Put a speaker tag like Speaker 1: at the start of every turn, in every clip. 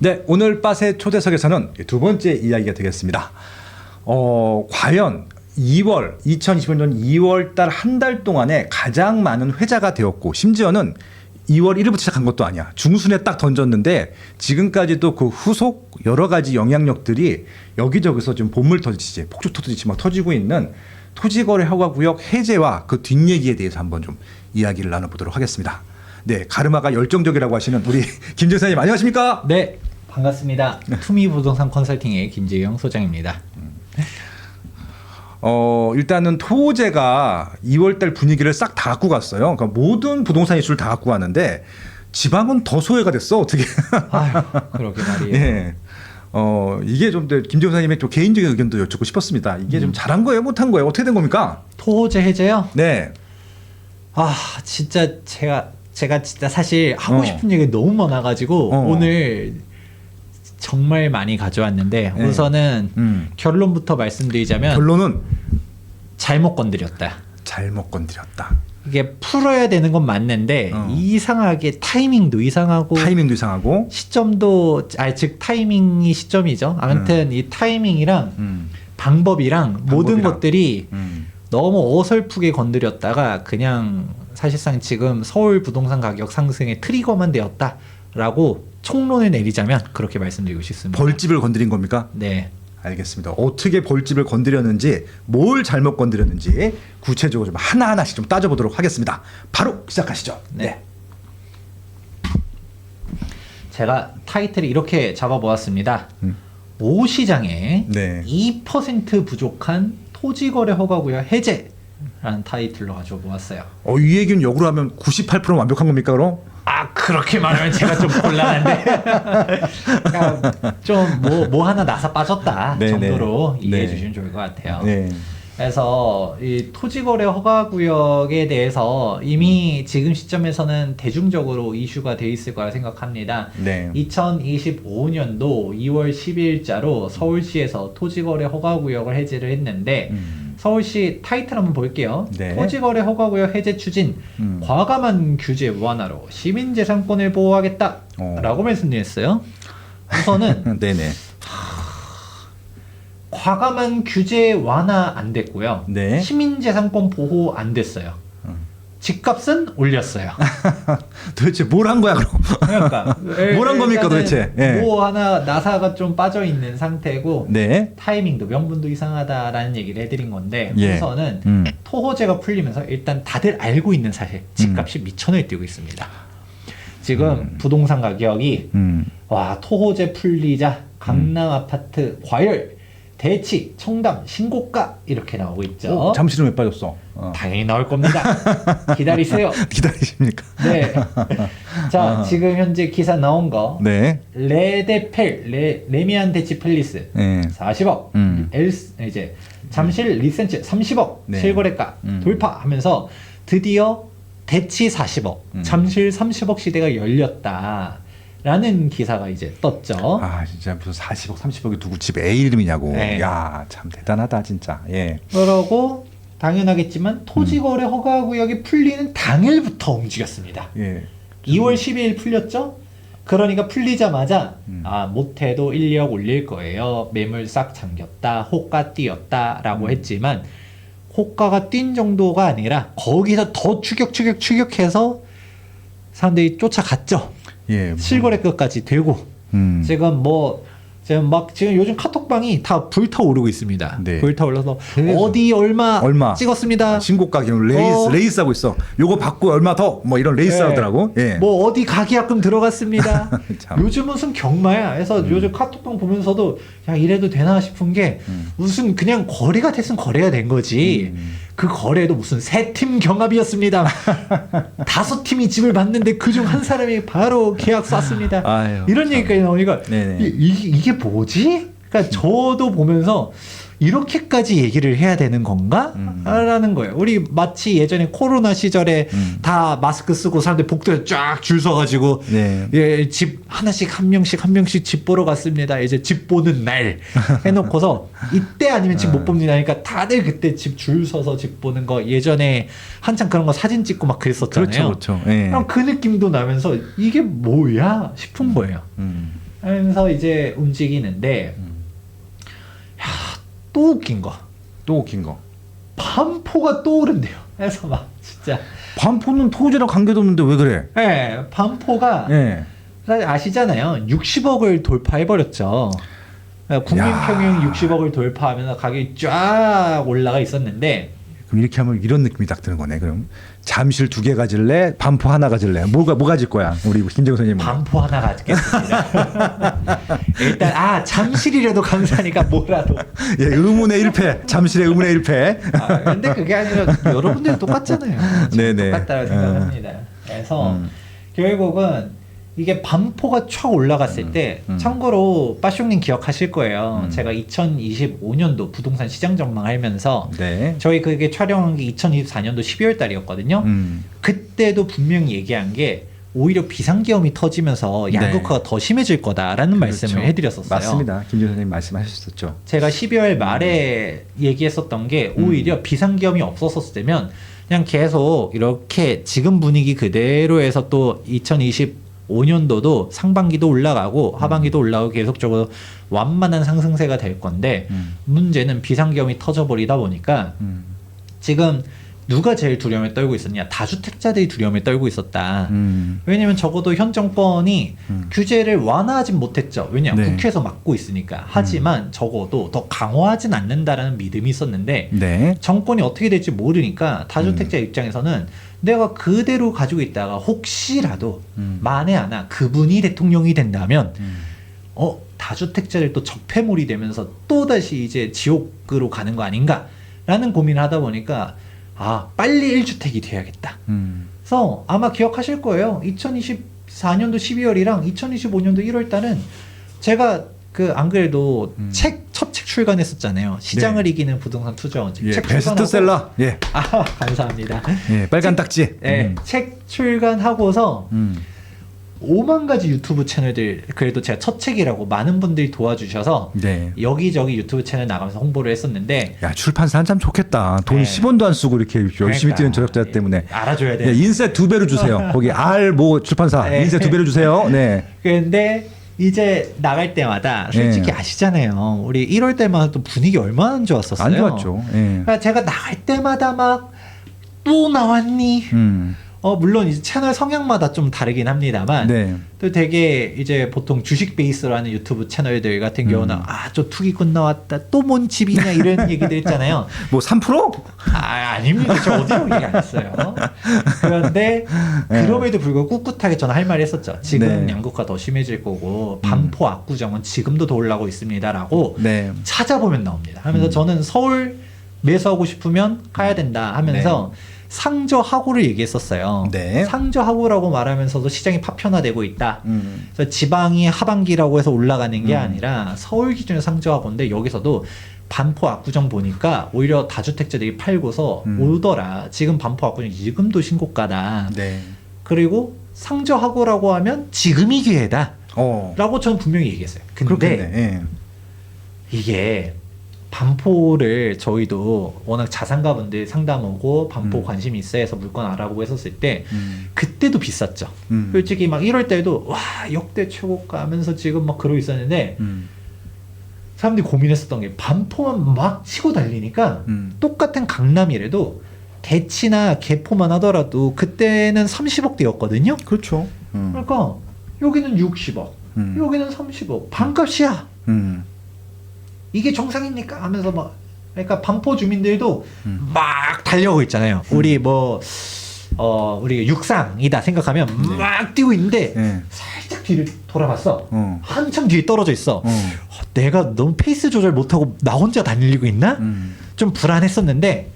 Speaker 1: 네, 오늘 팟의 초대석에서는 두 번째 이야기가 되겠습니다. 과연 2025년 2월 달 한 달 동안에 가장 많은 회자가 되었고, 심지어는 2월 1일부터 시작한 것도 아니야. 중순에 딱 던졌는데 지금까지도 그 후속 여러 가지 영향력들이 여기저기서 좀 본물 터지지, 폭죽 터지지 막 터지고 있는 토지거래 허가구역 해제와 그 뒷얘기에 대해서 한번 좀 이야기를 나눠보도록 하겠습니다. 네, 가르마가 열정적이라고 하시는 우리 김재영 사장님 안녕하십니까?
Speaker 2: 네, 반갑습니다. 투미 부동산 컨설팅의 김재영 소장입니다.
Speaker 1: 일단은 토제가 2월달 분위기를 싹 다 갖고 갔어요. 그러니까 모든 부동산 이슈를 다 갖고 왔는데 지방은 더 소외가 됐어. 어떻게?
Speaker 2: 아유, 그러게 말이에요.
Speaker 1: 예. 이게 좀 김재영 사장님의 좀 개인적인 의견도 여쭙고 싶었습니다. 이게 좀 잘한 거예요, 못한 거예요? 어떻게 된 겁니까?
Speaker 2: 토호제 해제요?
Speaker 1: 네.
Speaker 2: 아, 진짜 제가 진짜 사실 하고 싶은 얘기 너무 많아가지고 오늘 정말 많이 가져왔는데
Speaker 1: 네.
Speaker 2: 우선은 결론부터 말씀드리자면
Speaker 1: 결론은
Speaker 2: 잘못 건드렸다.
Speaker 1: 잘못 건드렸다.
Speaker 2: 이게 풀어야 되는 건 맞는데 이상하게 타이밍도 이상하고 시점도 즉 타이밍이 시점이죠. 아무튼 이 타이밍이랑 방법이랑 모든 것들이 너무 어설프게 건드렸다가 그냥 사실상 지금 서울 부동산 가격 상승의 트리거만 되었다라고 총론을 내리자면 그렇게 말씀드리고 싶습니다.
Speaker 1: 벌집을 건드린 겁니까?
Speaker 2: 네.
Speaker 1: 알겠습니다. 어떻게 벌집을 건드렸는지, 뭘 잘못 건드렸는지 구체적으로 좀 하나하나씩 좀 따져보도록 하겠습니다. 바로 시작하시죠.
Speaker 2: 네. 제가 타이틀을 이렇게 잡아보았습니다. 오 시장에
Speaker 1: 네.
Speaker 2: 2% 부족한 토지거래 허가구역 해제라는 타이틀로 가져보았어요.
Speaker 1: 이 얘기는 역으로 하면 98% 완벽한 겁니까, 그럼?
Speaker 2: 아, 그렇게 말하면 제가 좀 곤란한데 그러니까 좀 뭐 하나 나사 빠졌다 정도로 이해해 주시면 좋을 것 같아요.
Speaker 1: 네.
Speaker 2: 그래서 이 토지거래 허가구역에 대해서 이미 지금 시점에서는 대중적으로 이슈가 돼 있을 거라 생각합니다.
Speaker 1: 네.
Speaker 2: 2025년도 2월 10일자로 서울시에서 토지거래 허가구역을 해제를 했는데 서울시 타이틀 한번 볼게요.
Speaker 1: 네.
Speaker 2: 토지거래 허가구역 해제 추진, 과감한 규제 완화로 시민재산권을 보호하겠다 라고 말씀드렸어요. 우선은
Speaker 1: 네네.
Speaker 2: 과감한 규제 완화 안 됐고요.
Speaker 1: 네.
Speaker 2: 시민재산권 보호 안 됐어요. 집값은 올렸어요.
Speaker 1: 도대체 뭘 한 거야, 그럼?
Speaker 2: 그러니까
Speaker 1: 뭘 한 겁니까, 도대체? 예.
Speaker 2: 뭐 하나 나사가 좀 빠져 있는 상태고
Speaker 1: 네.
Speaker 2: 타이밍도 명분도 이상하다라는 얘기를 해드린 건데
Speaker 1: 예.
Speaker 2: 우선은 토호제가 풀리면서 일단 다들 알고 있는 사실 집값이 미천을 뛰고 있습니다. 지금 부동산 가격이 와 토호제 풀리자 강남 아파트 과열 대치, 청담, 신고가 이렇게 나오고 있죠.
Speaker 1: 잠시는 왜 빠졌어?
Speaker 2: 당연히 나올 겁니다. 기다리세요.
Speaker 1: 기다리십니까?
Speaker 2: 네. 자, 지금 현재 기사 나온 거.
Speaker 1: 네.
Speaker 2: 레미안 대치 팰리스
Speaker 1: 네.
Speaker 2: 40억. 이제 잠실 리센츠 30억
Speaker 1: 네.
Speaker 2: 실거래가 돌파하면서 드디어 대치 40억, 잠실 30억 시대가 열렸다. 라는 기사가 이제 떴죠.
Speaker 1: 아, 진짜 무슨 40억, 30억이 누구 집 애 이름이냐고.
Speaker 2: 네.
Speaker 1: 야, 참 대단하다, 진짜. 예.
Speaker 2: 그러고 당연하겠지만 토지거래 허가구역이 풀리는 당일부터 움직였습니다.
Speaker 1: 예.
Speaker 2: 2월 12일 풀렸죠? 그러니까 풀리자마자 못해도 1, 2억 올릴 거예요. 매물 싹 잠겼다. 호가 뛰었다. 라고 했지만 호가가 뛴 정도가 아니라 거기서 더 추격해서 사람들이 쫓아갔죠.
Speaker 1: 예.
Speaker 2: 실거래가까지 되고 지금 요즘 카톡방이 다 불타오르고 있습니다.
Speaker 1: 네.
Speaker 2: 불타올라서 어디 얼마 찍었습니다.
Speaker 1: 신고가 기준 레이스 하고 있어. 요거 받고 얼마 더 뭐 이런 레이스 하더라고. 예.
Speaker 2: 뭐 어디 가계약금 들어갔습니다.
Speaker 1: 참.
Speaker 2: 요즘 무슨 경마야. 그래서 요즘 카톡방 보면서도 야 이래도 되나 싶은 게 무슨 그냥 거래가 됐으면 거래가 된 거지. 그 거래도 무슨 3팀 경합이었습니다. 5팀이 집을 봤는데 그중 한 사람이 바로 계약 쐈습니다.
Speaker 1: 아유,
Speaker 2: 이런 얘기까지 나오니까 이게 뭐지? 그러니까 저도 보면서 이렇게까지 얘기를 해야 되는 건가? 라는 거예요. 우리 마치 예전에 코로나 시절에 다 마스크 쓰고 사람들 복도에 쫙 줄 서가지고 예, 집 하나씩 한 명씩 집 보러 갔습니다. 이제 집 보는 날 해놓고서 이때 아니면 집 못 봅니다. 그러니까 다들 그때 집 줄 서서 집 보는 거 예전에 한창 그런 거 사진 찍고 막 그랬었잖아요.
Speaker 1: 그렇죠. 예.
Speaker 2: 그럼 그 느낌도 나면서 이게 뭐야 싶은 거예요. 하면서 이제 움직이는데 야, 또 웃긴 거.
Speaker 1: 또 웃긴 거.
Speaker 2: 반포가 또 오른대요. 그래서 막 진짜
Speaker 1: 반포는 토지랑 관계도 없는데 왜 그래?
Speaker 2: 네, 반포가
Speaker 1: 예.
Speaker 2: 사실 아시잖아요. 60억을 돌파해버렸죠. 국민
Speaker 1: 야.
Speaker 2: 평균 60억을 돌파하면서 가격이 쫙 올라가 있었는데
Speaker 1: 그럼 이렇게 하면 이런 느낌이 딱 드는 거네. 그럼 잠실 2개 가질래? 반포 하나 가질래? 뭐 가질 거야? 우리 김정은 선생님은.
Speaker 2: 반포 하나 가지겠습니다. 일단 잠실이라도 감사하니까 뭐라도.
Speaker 1: 예, 의문의 1패. 잠실의 의문의 1패.
Speaker 2: 근데 그게 아니라 여러분들 똑같잖아요.
Speaker 1: 네네.
Speaker 2: 똑같다고 생각합니다. 그래서 결국은 이게 반포가 촥 올라갔을 때 참고로 빠숑님 기억하실 거예요. 제가 2025년도 부동산 시장 전망하면서
Speaker 1: 네.
Speaker 2: 저희 그게 촬영한 게 2024년도 12월 달이었거든요. 그때도 분명히 얘기한 게 오히려 비상계엄이 터지면서 양극화가 더 심해질 거다라는 말씀을 해드렸었어요.
Speaker 1: 맞습니다. 김정은 선생님 말씀하셨었죠.
Speaker 2: 제가 12월 말에 얘기했었던 게 오히려 비상계엄이 없었을 때면 그냥 계속 이렇게 지금 분위기 그대로에서 또 2025년도도 상반기도 올라가고 하반기도 올라가고 계속적으로 완만한 상승세가 될 건데 문제는 비상계엄이 터져버리다 보니까 지금 누가 제일 두려움에 떨고 있었냐? 다주택자들이 두려움에 떨고 있었다. 왜냐면 적어도 현 정권이 규제를 완화하진 못했죠. 왜냐면
Speaker 1: 네.
Speaker 2: 국회에서 막고 있으니까. 하지만 적어도 더 강화하진 않는다라는 믿음이 있었는데
Speaker 1: 네.
Speaker 2: 정권이 어떻게 될지 모르니까 다주택자 입장에서는 내가 그대로 가지고 있다가 혹시라도 만에 하나 그분이 대통령이 된다면 다주택자를 또 적폐물이 되면서 또다시 이제 지옥으로 가는 거 아닌가라는 고민을 하다 보니까 빨리 1주택이 돼야겠다. 그래서 아마 기억하실 거예요. 2024년도 12월이랑 2025년도 1월 달은 제가 안 그래도 첫 책 출간했었잖아요. 시장을
Speaker 1: 네.
Speaker 2: 이기는 부동산 투자원.
Speaker 1: 예,
Speaker 2: 책
Speaker 1: 베스트셀러. 예.
Speaker 2: 감사합니다.
Speaker 1: 예, 빨간 딱지.
Speaker 2: 네, 책 출간하고서 5만 가지 유튜브 채널들, 그래도 제가 첫 책이라고 많은 분들이 도와주셔서
Speaker 1: 네.
Speaker 2: 여기저기 유튜브 채널 나가면서 홍보를 했었는데
Speaker 1: 야, 출판사는 참 좋겠다. 돈
Speaker 2: 네.
Speaker 1: 10원도 안 쓰고 이렇게 열심히
Speaker 2: 그러니까,
Speaker 1: 뛰는 저력자 때문에.
Speaker 2: 알아줘야 돼요.
Speaker 1: 예, 인세 2배로 주세요. 거기 출판사
Speaker 2: 네.
Speaker 1: 인세 2배로 주세요. 네.
Speaker 2: 근데 이제 나갈 때마다 솔직히
Speaker 1: 예.
Speaker 2: 아시잖아요. 우리 1월 때마다 또 분위기 얼마나 안 좋았었어요.
Speaker 1: 안 좋았죠. 예.
Speaker 2: 그러니까 제가 나갈 때마다 막 또 나왔니? 물론 이제 채널 성향마다 좀 다르긴 합니다만
Speaker 1: 네.
Speaker 2: 또 되게 이제 보통 주식 베이스로 하는 유튜브 채널들 같은 경우는 저 투기꾼 나왔다 또 뭔 집이냐 이런 얘기들 있잖아요.
Speaker 1: 뭐 3%?
Speaker 2: 아닙니다. 저 어디로 얘기 안 했어요. 그런데 그럼에도 불구하고 꿋꿋하게 저는 할 말을 했었죠. 지금
Speaker 1: 네.
Speaker 2: 양극화 더 심해질 거고 반포 압구정은 지금도 더 올라가고 있습니다라고
Speaker 1: 네.
Speaker 2: 찾아보면 나옵니다. 하면서 저는 서울 매수하고 싶으면 가야 된다 하면서 상저하고를 얘기했었어요.
Speaker 1: 네.
Speaker 2: 상저하고라고 말하면서도 시장이 파편화되고 있다. 그래서 지방이 하반기라고 해서 올라가는 게 아니라 서울 기준의 상저하고인데 여기서도 반포 압구정 보니까 오히려 다주택자들이 팔고서 오더라. 지금 반포 압구정 지금도 신고가다.
Speaker 1: 네.
Speaker 2: 그리고 상저하고라고 하면 지금이 기회다.
Speaker 1: 어.
Speaker 2: 라고 저는 분명히 얘기했어요. 근데
Speaker 1: 그렇겠네. 예.
Speaker 2: 이게 반포를 저희도 워낙 자산가분들 상담 오고 반포 관심이 있어 해서 물건 알아보고 했었을 때 그때도 비쌌죠. 솔직히 막 1월 때도 와 역대 최고가 하면서 지금 막 그러고 있었는데 사람들이 고민했었던 게 반포만 막 치고 달리니까 똑같은 강남이라도 대치나 개포만 하더라도 그때는 30억대였거든요.
Speaker 1: 그렇죠.
Speaker 2: 그러니까 여기는 60억, 여기는 30억, 반값이야. 이게 정상입니까? 하면서 막 그러니까 반포 주민들도 막 달려오고 있잖아요. 우리 우리 육상이다 생각하면 막 뛰고 있는데 살짝 뒤를 돌아봤어. 한참 뒤에 떨어져 있어. 내가 너무 페이스 조절 못하고 나 혼자 달리고 있나? 좀 불안했었는데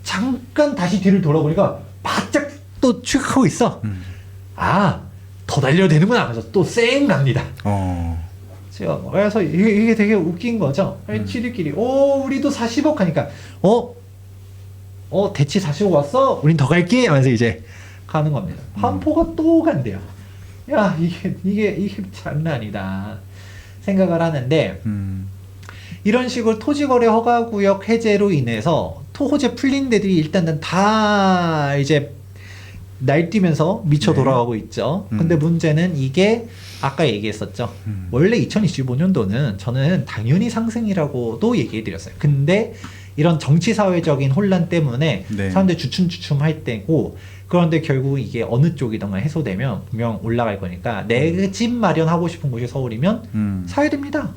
Speaker 2: 잠깐 다시 뒤를 돌아보니까 바짝 또 추격하고 있어. 더 달려야 되는구나 하면서 또 쌩 갑니다. 그래서 이게 되게 웃긴 거죠. 지들끼리 우리도 40억 하니까 대치 40억 왔어? 우린 더 갈게 하면서 이제 가는 겁니다. 반포가 또 간대요. 야 이게 장난 아니다 생각을 하는데 이런 식으로 토지거래 허가구역 해제로 인해서 토호재 풀린 데들이 일단은 다 이제 날뛰면서 미쳐
Speaker 1: 네.
Speaker 2: 돌아가고 있죠. 근데 문제는 이게 아까 얘기했었죠. 원래 2025년도는 저는 당연히 상승이라고도 얘기해드렸어요. 근데 이런 정치 사회적인 혼란 때문에
Speaker 1: 네.
Speaker 2: 사람들이 주춤주춤 할 때고, 그런데 결국 이게 어느 쪽이던가 해소되면 분명 올라갈 거니까 내 집 마련하고 싶은 곳이 서울이면 사야 됩니다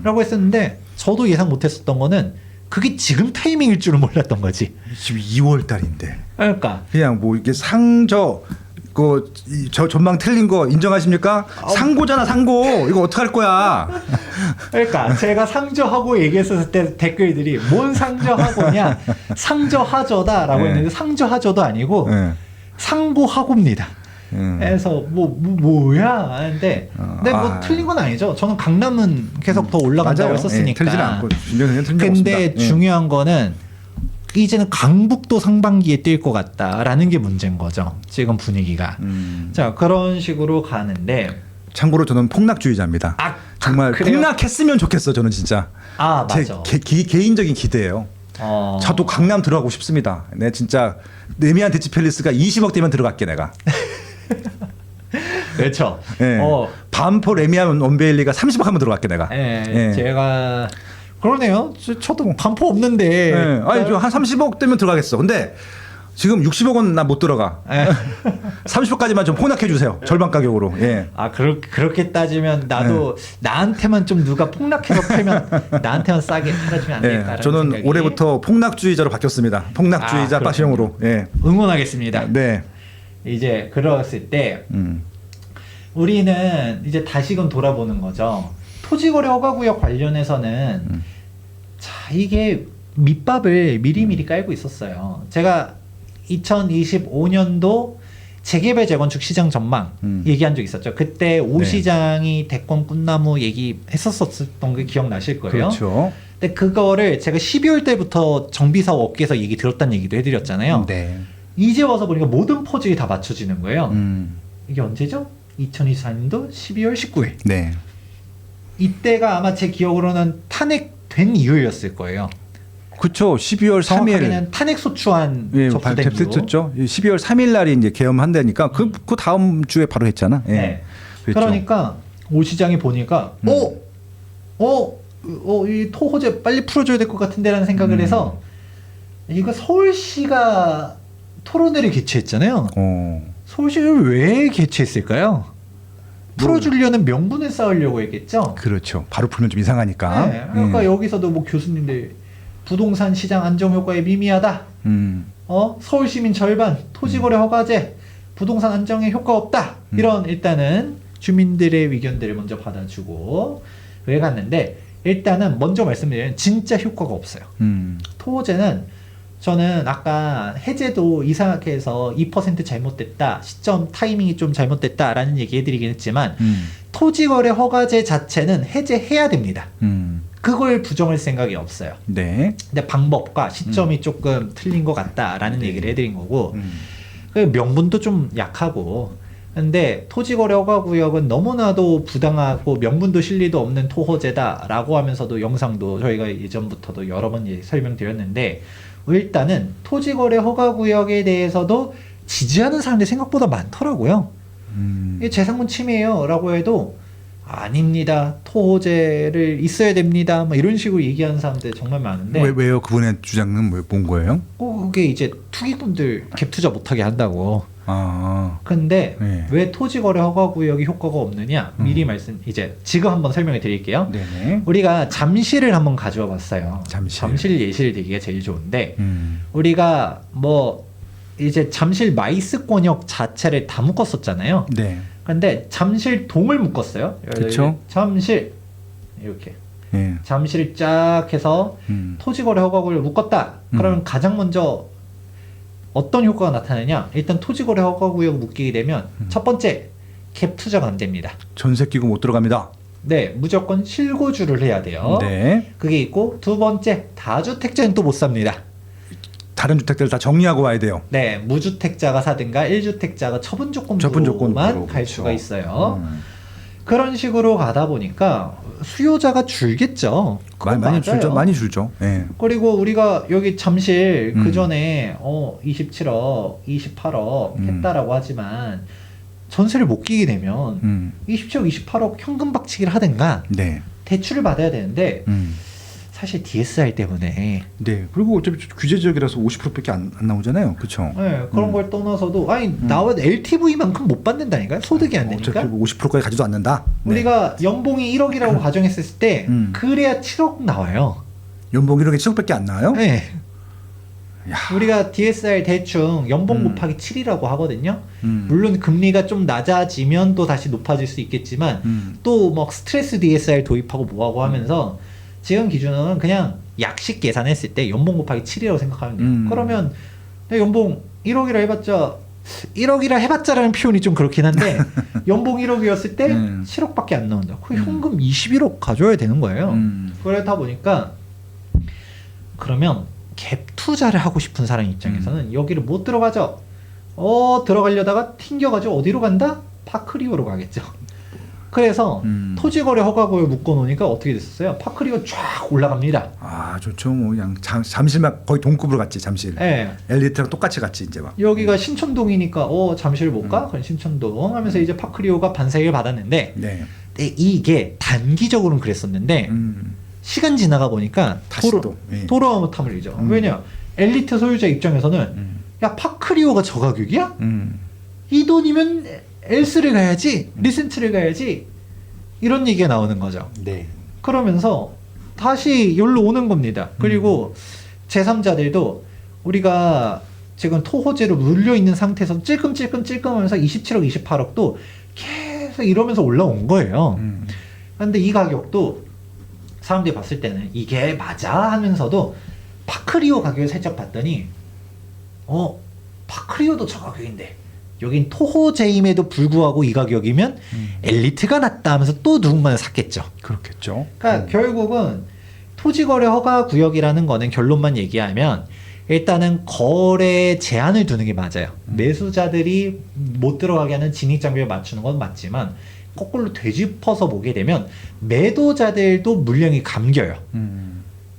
Speaker 2: 라고 했었는데, 저도 예상 못했었던 거는 그게 지금 타이밍일 줄은 몰랐던 거지.
Speaker 1: 지금 2월 달인데.
Speaker 2: 그러니까
Speaker 1: 그냥 뭐 이게 저 전망 틀린 거 인정하십니까? 상고잖아, 상고. 이거 어떡할 거야?
Speaker 2: 그러니까 제가 상저하고 얘기했었을 때 댓글들이 뭔 상저하고냐, 상저하저다라고
Speaker 1: 네.
Speaker 2: 했는데 상저하저도 아니고
Speaker 1: 네.
Speaker 2: 상고하고입니다. 그래서 뭐야 하는데, 근데 뭐 틀린 건 아니죠. 저는 강남은 계속 더 올라간다고
Speaker 1: 맞아요.
Speaker 2: 했었으니까.
Speaker 1: 틀리진 않고 준비는 틀린 적
Speaker 2: 근데
Speaker 1: 없습니다.
Speaker 2: 중요한 거는 이제는 강북도 상반기에 뛸 것 같다라는 게 문제인 거죠. 지금 분위기가. 자, 그런 식으로 가는데,
Speaker 1: 참고로 저는 폭락주의자입니다.
Speaker 2: 아,
Speaker 1: 정말
Speaker 2: 그래요?
Speaker 1: 폭락했으면 좋겠어. 저는 진짜.
Speaker 2: 아
Speaker 1: 제
Speaker 2: 맞아.
Speaker 1: 개인적인 기대예요. 저도 강남 들어가고 싶습니다. 내 진짜 레미안 대치팰리스가 20억 되면 들어갈게 내가.
Speaker 2: 그렇죠.
Speaker 1: 예. 반포 레미안 원베일리가 30억 하면 들어갈게 내가. 예.
Speaker 2: 제가 그러네요. 저도 반포 없는데.
Speaker 1: 예. 아니 한 30억 되면 들어가겠어. 근데 지금 60억은 나 못 들어가. 30억까지만 좀 폭락해 주세요. 절반 가격으로. 예.
Speaker 2: 아 그렇게 따지면 나도 나한테만 좀 누가 폭락해서 팔면 나한테만 싸게 팔아주면 안 될까?
Speaker 1: 예. 저는
Speaker 2: 생각이.
Speaker 1: 올해부터 폭락주의자로 바뀌었습니다. 폭락주의자
Speaker 2: 아,
Speaker 1: 빠시형으로. 예.
Speaker 2: 응원하겠습니다.
Speaker 1: 네.
Speaker 2: 이제 그랬을 때 우리는 이제 다시금 돌아보는 거죠. 토지거래 허가구역 관련해서는 자 이게 밑밥을 미리미리 깔고 있었어요. 제가 2025년도 재개발 재건축 시장 전망 얘기한 적 있었죠. 그때 오
Speaker 1: 네.
Speaker 2: 시장이 대권 꿈나무 얘기했었던 게 기억나실 거예요.
Speaker 1: 그렇죠.
Speaker 2: 근데 그거를 제가 12월 때부터 정비사업 업계에서 얘기 들었다는 얘기도 해드렸잖아요.
Speaker 1: 네.
Speaker 2: 이제 와서 보니까 모든 퍼즐이 다 맞춰지는 거예요.
Speaker 1: 음.
Speaker 2: 이게 언제죠? 2024년도 12월 19일.
Speaker 1: 네.
Speaker 2: 이때가 아마 제 기억으로는 탄핵된 이유였을 거예요.
Speaker 1: 그렇죠. 12월 3일
Speaker 2: 정확하게는 탄핵 소추안
Speaker 1: 예,
Speaker 2: 접수된 이유.
Speaker 1: 발표했었죠. 12월 3일 날이 이제 개엄한다니까 그 다음 주에 바로 했잖아. 예.
Speaker 2: 네.
Speaker 1: 그랬죠.
Speaker 2: 그러니까 오 시장이 보니까 이 토호제 빨리 풀어줘야 될 것 같은데라는 생각을 해서 이거 서울시가 토론회를 개최했잖아요. 서울시를 왜 개최했을까요? 풀어주려는 명분을 쌓으려고 했겠죠.
Speaker 1: 그렇죠. 바로 풀면 좀 이상하니까.
Speaker 2: 네, 그러니까 여기서도 뭐 교수님들 부동산 시장 안정 효과에 미미하다. 서울 시민 절반 토지거래 허가제 부동산 안정에 효과 없다. 이런 일단은 주민들의 의견들을 먼저 받아주고 왜 갔는데, 일단은 먼저 말씀드리면 진짜 효과가 없어요. 토호제는 저는 아까 해제도 이상하게 해서 2% 잘못됐다, 시점 타이밍이 좀 잘못됐다라는 얘기 해드리긴 했지만 토지거래 허가제 자체는 해제해야 됩니다. 그걸 부정할 생각이 없어요.
Speaker 1: 네.
Speaker 2: 근데 방법과 시점이 조금 틀린 것 같다라는 얘기를 해드린 거고, 그 명분도 좀 약하고, 근데 토지거래 허가구역은 너무나도 부당하고 명분도 실리도 없는 토호제다라고 하면서도 영상도 저희가 예전부터도 여러 번 설명드렸는데, 일단은 토지거래 허가구역에 대해서도 지지하는 사람들이 생각보다 많더라고요. 이게 재산권 침해예요 라고 해도 아닙니다, 토호제를 있어야 됩니다, 뭐 이런 식으로 얘기하는 사람들 정말 많은데,
Speaker 1: 왜요? 그분의 주장은 뭔 거예요?
Speaker 2: 그게 이제 투기꾼들 갭 투자 못하게 한다고. 근데
Speaker 1: 네.
Speaker 2: 왜 토지거래 허가구역이 효과가 없느냐, 미리 이제 지금 한번 설명해 드릴게요.
Speaker 1: 네네.
Speaker 2: 우리가 잠실을 한번 가져와 봤어요.
Speaker 1: 잠실
Speaker 2: 예시를 들기가 제일 좋은데, 우리가 뭐 이제 잠실 마이스권역 자체를 다 묶었었잖아요.
Speaker 1: 네.
Speaker 2: 근데 잠실 동을 묶었어요.
Speaker 1: 그쵸.
Speaker 2: 잠실 이렇게
Speaker 1: 예.
Speaker 2: 잠실을 쫙 해서 토지거래 허가구역을 묶었다. 그러면 가장 먼저 어떤 효과가 나타나냐? 일단 토지거래 허가구역 묶이게 되면 첫 번째, 갭 투자가 안 됩니다.
Speaker 1: 전세 끼고 못 들어갑니다.
Speaker 2: 네, 무조건 실거주를 해야 돼요.
Speaker 1: 네.
Speaker 2: 그게 있고, 두 번째, 다주택자는 또 못 삽니다.
Speaker 1: 다른 주택들 다 정리하고 와야 돼요.
Speaker 2: 네, 무주택자가 사든가 1주택자가 처분 조건으로만 갈 수가 있어요. 그런 식으로 가다 보니까 수요자가 줄겠죠. 그건
Speaker 1: 많이
Speaker 2: 맞아요.
Speaker 1: 줄죠. 많이 줄죠. 예.
Speaker 2: 그리고 우리가 여기 잠실 그 전에 27억, 28억 했다라고 하지만 전세를 못 끼게 되면 27억, 28억 현금 박치기를 하든가
Speaker 1: 네.
Speaker 2: 대출을 받아야 되는데 사실 DSR 때문에
Speaker 1: 네. 그리고 어차피 규제 지역이라서 50%밖에 안 나오잖아요. 그렇죠.
Speaker 2: 네, 그런 걸 떠나서도 아니 나와 LTV만큼 못 받는다니까요. 소득이 안 되니까.
Speaker 1: 어차피 50%까지 가지도 않는다. 네.
Speaker 2: 우리가 연봉이 1억이라고 가정했을 때 그래야 7억 나와요.
Speaker 1: 연봉 1억에 7억밖에 안 나와요?
Speaker 2: 네.
Speaker 1: 야.
Speaker 2: 우리가 DSR 대충 연봉 곱하기 7이라고 하거든요. 물론 금리가 좀 낮아지면 또 다시 높아질 수 있겠지만 또 막 스트레스 DSR 도입하고 뭐하고 하면서 지금 기준은 그냥 약식 계산했을 때 연봉 곱하기 7이라고 생각하면 돼요. 그러면 내 연봉 1억이라 해봤자 1억이라 해봤자라는 표현이 좀 그렇긴 한데 연봉 1억이었을 때 7억밖에 안 나온다. 그 현금 21억 가져야 되는 거예요. 그러다 보니까 그러면 갭 투자를 하고 싶은 사람 입장에서는 여기를 못 들어가죠. 들어가려다가 튕겨가지고 어디로 간다? 파크리오로 가겠죠. 그래서 토지거래 허가구에 묶어놓으니까 어떻게 됐었어요? 파크리오 쫙 올라갑니다.
Speaker 1: 아 좋죠. 뭐 그냥 잠실만 거의 동급으로 갔지. 잠실.
Speaker 2: 네.
Speaker 1: 엘리트랑 똑같이 갔지 이제 막.
Speaker 2: 여기가 신촌동이니까 잠실 못 가? 그럼 신촌동 하면서 이제 파크리오가 반세를 받았는데
Speaker 1: 네.
Speaker 2: 이게 단기적으로는 그랬었는데 시간 지나가 보니까
Speaker 1: 다시 또, 예.
Speaker 2: 돌아오면 탐을 이죠. 왜냐? 엘리트 소유자 입장에서는 야 파크리오가 저 가격이야? 이 돈이면 엘스를 가야지, 리센트를 가야지 이런 얘기가 나오는 거죠.
Speaker 1: 네.
Speaker 2: 그러면서 다시 여기로 오는 겁니다. 그리고 제3자들도 우리가 지금 토호제로 물려 있는 상태에서 찔끔찔끔하면서 27억, 28억도 계속 이러면서 올라온 거예요. 근데 이 가격도 사람들이 봤을 때는 이게 맞아 하면서도 파크리오 가격을 살짝 봤더니 파크리오도 저 가격인데 여긴 토호제임에도 불구하고 이 가격이면 엘리트가 낫다 하면서 또 누군가는 샀겠죠.
Speaker 1: 그렇겠죠.
Speaker 2: 그러니까 결국은 토지거래 허가 구역이라는 거는 결론만 얘기하면 일단은 거래 제한을 두는 게 맞아요. 매수자들이 못 들어가게 하는 진입장벽을 맞추는 건 맞지만 거꾸로 되짚어서 보게 되면 매도자들도 물량이 감겨요.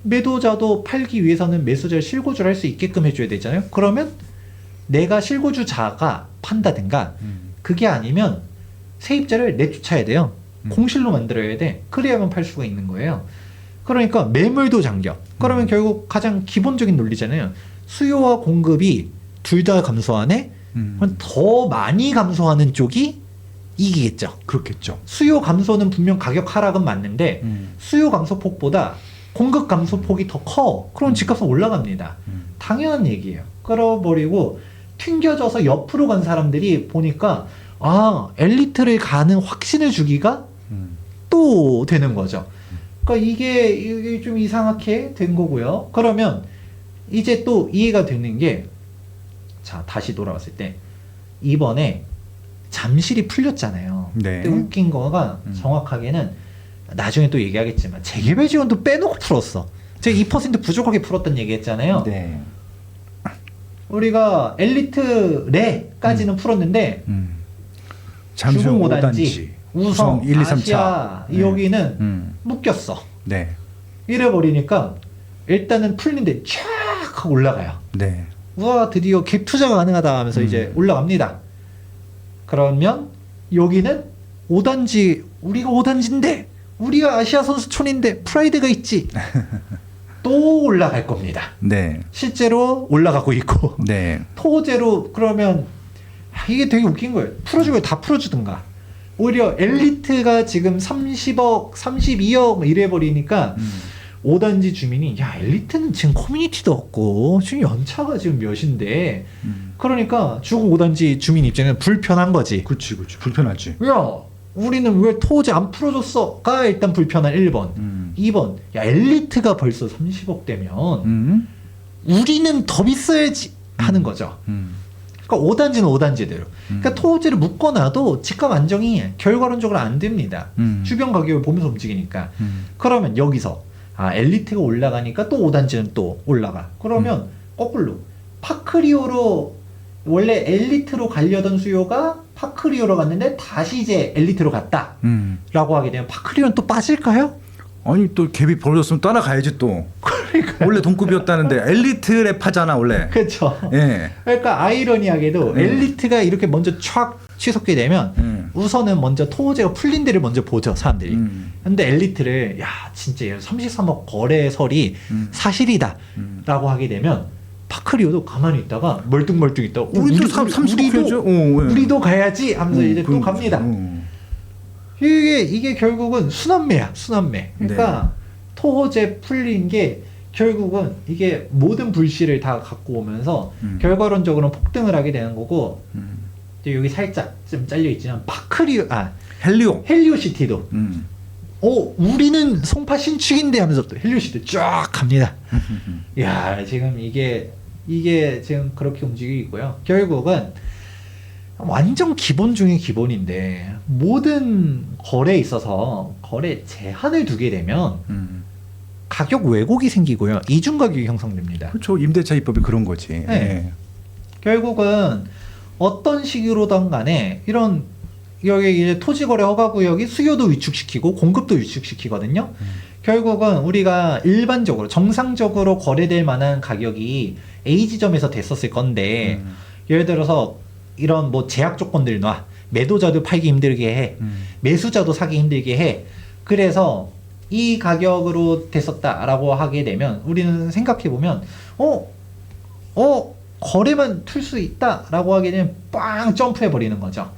Speaker 2: 매도자도 팔기 위해서는 매수자를 실고주를 할 수 있게끔 해줘야 되잖아요. 그러면 내가 실고주자가 판다든가 그게 아니면 세입자를 내쫓아야 돼요. 공실로 만들어야 돼. 그래야만 팔 수가 있는 거예요. 그러니까 매물도 잠겨. 그러면 결국 가장 기본적인 논리잖아요. 수요와 공급이 둘 다 감소하네? 그럼 더 많이 감소하는 쪽이 이기겠죠.
Speaker 1: 그렇겠죠.
Speaker 2: 수요 감소는 분명 가격 하락은 맞는데 수요 감소폭보다 공급 감소폭이 더 커. 그럼 집값은 올라갑니다. 당연한 얘기예요. 끌어버리고 튕겨져서 옆으로 간 사람들이 보니까 엘리트를 가는 확신을 주기가 또 되는 거죠. 그러니까 이게 좀 이상하게 된 거고요. 그러면 이제 또 이해가 되는 게 자 다시 돌아왔을 때 이번에 잠실이 풀렸잖아요.
Speaker 1: 네.
Speaker 2: 근데 웃긴 거가 정확하게는 나중에 또 얘기하겠지만 재개발 지원도 빼놓고 풀었어. 제가 2% 부족하게 풀었던 얘기했잖아요.
Speaker 1: 네.
Speaker 2: 우리가 엘리트 레까지는 풀었는데
Speaker 1: 잠실
Speaker 2: 주공
Speaker 1: 5단지,
Speaker 2: 우성,
Speaker 1: 1, 2, 3차
Speaker 2: 아시아 여기는 묶였어.
Speaker 1: 네.
Speaker 2: 이래버리니까 일단은 풀린데 쫙 하고 올라가요.
Speaker 1: 네.
Speaker 2: 우와 드디어 갭 투자가 가능하다 하면서 이제 올라갑니다. 그러면 여기는 5단지 우리가 5단지인데 우리가 아시아 선수촌인데 프라이드가 있지. 또 올라갈 겁니다.
Speaker 1: 네.
Speaker 2: 실제로 올라가고 있고
Speaker 1: 네.
Speaker 2: 토제로 그러면 이게 되게 웃긴 거예요. 풀어주고 다 풀어주든가. 오히려 엘리트가 지금 30억, 32억 이래버리니까 5단지 주민이 야 엘리트는 지금 커뮤니티도 없고 지금 연차가 지금 몇인데 그러니까 주거 5단지 주민 입장에는 불편한 거지.
Speaker 1: 그렇지. 불편하지.
Speaker 2: 야 우리는 왜 토지 안 풀어줬어?가 일단 불편한 1번. 2번 야 엘리트가 벌써 30억 되면 우리는 더 비싸야지 하는 거죠. 그러니까 5단지는 5단지대로. 그러니까 토지를 묶어놔도 집값 안정이 결과론적으로 안 됩니다. 주변 가격을 보면서 움직이니까. 그러면 여기서 엘리트가 올라가니까 또 5단지는 또 올라가. 그러면 거꾸로 파크리오로 원래 엘리트로 가려던 수요가 파크리오로 갔는데 다시 이제 엘리트로 갔다라고
Speaker 1: 음.
Speaker 2: 하게 되면 파크리오는 또 빠질까요?
Speaker 1: 아니 또 갭이 벌어졌으면 따라가야지 또. 원래 동급이었다는데 엘리트 랩하잖아 원래.
Speaker 2: 그렇죠.
Speaker 1: 예.
Speaker 2: 그러니까 아이러니하게도 엘리트가 이렇게 먼저 촥 치솟게 되면 우선은 먼저 토호제가 풀린 데를 먼저 보죠 사람들이. 근데 엘리트를 야 진짜 33억 거래설이 사실이다라고 하게 되면 파크리오도 가만히 있다가 멀뚱멀뚱 있다가
Speaker 1: 우리도 30억 해야죠.
Speaker 2: 우리도 가야지 하면서 이제 또 갑니다. 이게 결국은 순환매야 순환매. 그러니까 토호제 풀린 게 결국은 이게 모든 불씨를 다 갖고 오면서 결과론적으로는 폭등을 하게 되는 거고 또 여기 살짝 좀 잘려 있지만 헬리오시티도 우리는 송파 신축인데 하면서 또 헬리오시티 쫙 갑니다. 야 지금 이게 지금 그렇게 움직이고 있고요. 결국은 완전 기본 중에 기본인데 모든 거래에 있어서 거래 제한을 두게 되면 가격 왜곡이 생기고요. 이중 가격이 형성됩니다.
Speaker 1: 그렇죠. 임대차 입법이 그런 거지.
Speaker 2: 네.
Speaker 1: 예.
Speaker 2: 결국은 어떤 식으로든 간에 이런 여기 이제 토지거래 허가구역이 수요도 위축시키고 공급도 위축시키거든요. 결국은 우리가 일반적으로 정상적으로 거래될 만한 가격이 A 지점에서 됐었을 건데 예를 들어서 이런 뭐 제약 조건들 놔 매도자도 팔기 힘들게 해 매수자도 사기 힘들게 해. 그래서 이 가격으로 됐었다라고 하게 되면 우리는 생각해보면 거래만 틀 수 있다라고 하게 되면 빵 점프해버리는 거죠.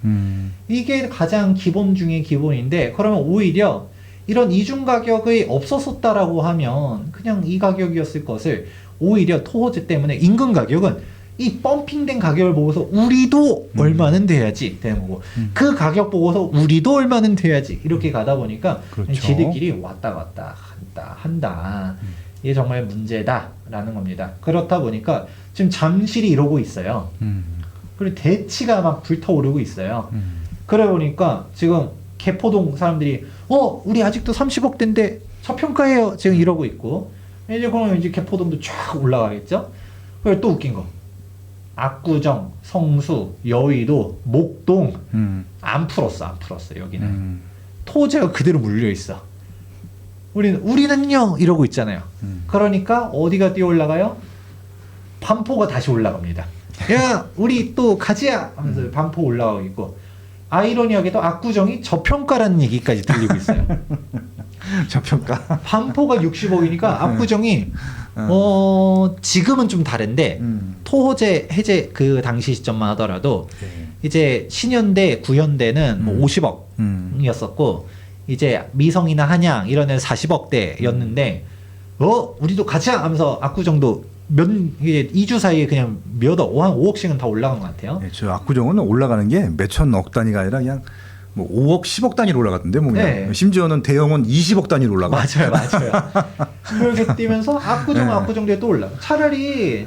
Speaker 2: 이게 가장 기본 중에 기본인데 그러면 오히려 이런 이중 가격이 없었었다라고 하면 그냥 이 가격이었을 것을 오히려 토호제 때문에 인근 가격은 이 펌핑된 가격을 보고서 우리도 얼마는 돼야지 되는 거고 그 가격 보고서 우리도 얼마는 돼야지 이렇게 가다 보니까
Speaker 1: 그렇죠.
Speaker 2: 지들끼리 왔다 갔다 한다. 이게 정말 문제다라는 겁니다. 그렇다 보니까 지금 잠실이 이러고 있어요. 그리고 대치가 막 불타오르고 있어요. 그래 보니까 지금 개포동 사람들이 우리 아직도 30억대인데 저평가해요. 지금 이러고 있고 이제 그러면 이제 개포동도 쫙 올라가겠죠. 그리고 또 웃긴 거 압구정, 성수, 여의도, 목동 안 풀었어 여기는 토지가 그대로 물려 있어. 우리는요 이러고 있잖아요. 그러니까 어디가 뛰어 올라가요? 반포가 다시 올라갑니다. 야 우리 또 가지야 하면서 반포 올라가고 있고 아이러니하게도 압구정이 저평가라는 얘기까지 들리고 있어요.
Speaker 1: 저평가.
Speaker 2: 반포가 60억이니까 압구정이 지금은 좀 다른데 토호제 해제 그 당시 시점만 하더라도 이제 신현대, 구현대는 뭐 50억이었었고 이제 미성이나 한양 이런 애는 40억대였는데 우리도 가자 하면서 압구정도 이게 2주 사이에 그냥 한 5억씩은 다 올라간 것 같아요.
Speaker 1: 네, 저 압구정은 올라가는 게 몇천억 단위가 아니라 그냥 뭐 5억, 10억 단위로 올라갔던데 뭐
Speaker 2: 네.
Speaker 1: 심지어는 대형은 20억 단위로 올라가.
Speaker 2: 맞아요. 그렇게 뛰면서 압구정대에 또 올라가. 차라리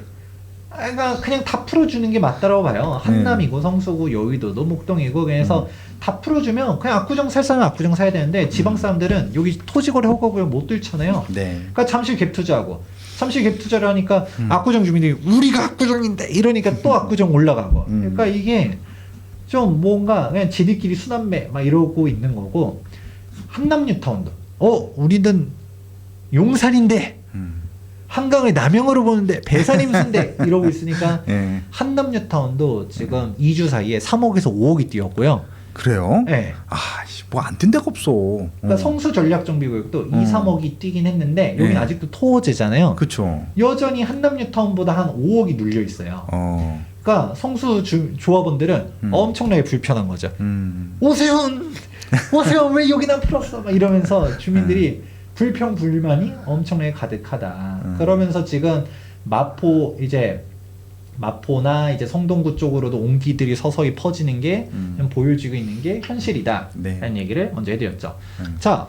Speaker 2: 그냥 다 풀어주는 게 맞다라고 봐요. 한남이고 성수고 여의도도 목동이고 그래서 다 풀어주면 그냥 압구정 살 사람은 압구정 사야 되는데 지방 사람들은 여기 토지거래 허가구역 못 들잖아요.
Speaker 1: 네.
Speaker 2: 그러니까 잠실 갭 투자하고 잠실 갭 투자를 하니까 압구정 주민들이 우리가 압구정인데 이러니까 또 압구정 올라가고 그러니까 이게 좀 뭔가 그냥 지들끼리 순환매 막 이러고 있는 거고 한남 뉴타운도 우리는 용산인데 한강을 남영으로 보는데 배산임수인데 이러고 있으니까
Speaker 1: 네.
Speaker 2: 한남 뉴타운도 지금 2주 사이에 3억에서 5억이 뛰었고요.
Speaker 1: 그래요?
Speaker 2: 네.
Speaker 1: 뭐 안 뜬 데가 없어.
Speaker 2: 그러니까 성수 전략정비구역도 2, 3억이 뛰긴 했는데 여기는
Speaker 1: 네.
Speaker 2: 아직도 토호제잖아요.
Speaker 1: 그렇죠.
Speaker 2: 여전히 한남 뉴타운보다 한 5억이 눌려 있어요. 그러니까 성수 조합원들은 엄청나게 불편한 거죠. 오세훈 왜 여긴 안 풀었어? 막 이러면서 주민들이 불평 불만이 엄청나게 가득하다. 그러면서 지금 마포나 이제 성동구 쪽으로도 옹기들이 서서히 퍼지는 게 보여지고 있는 게 현실이다라는 얘기를 먼저 해드렸죠. 자,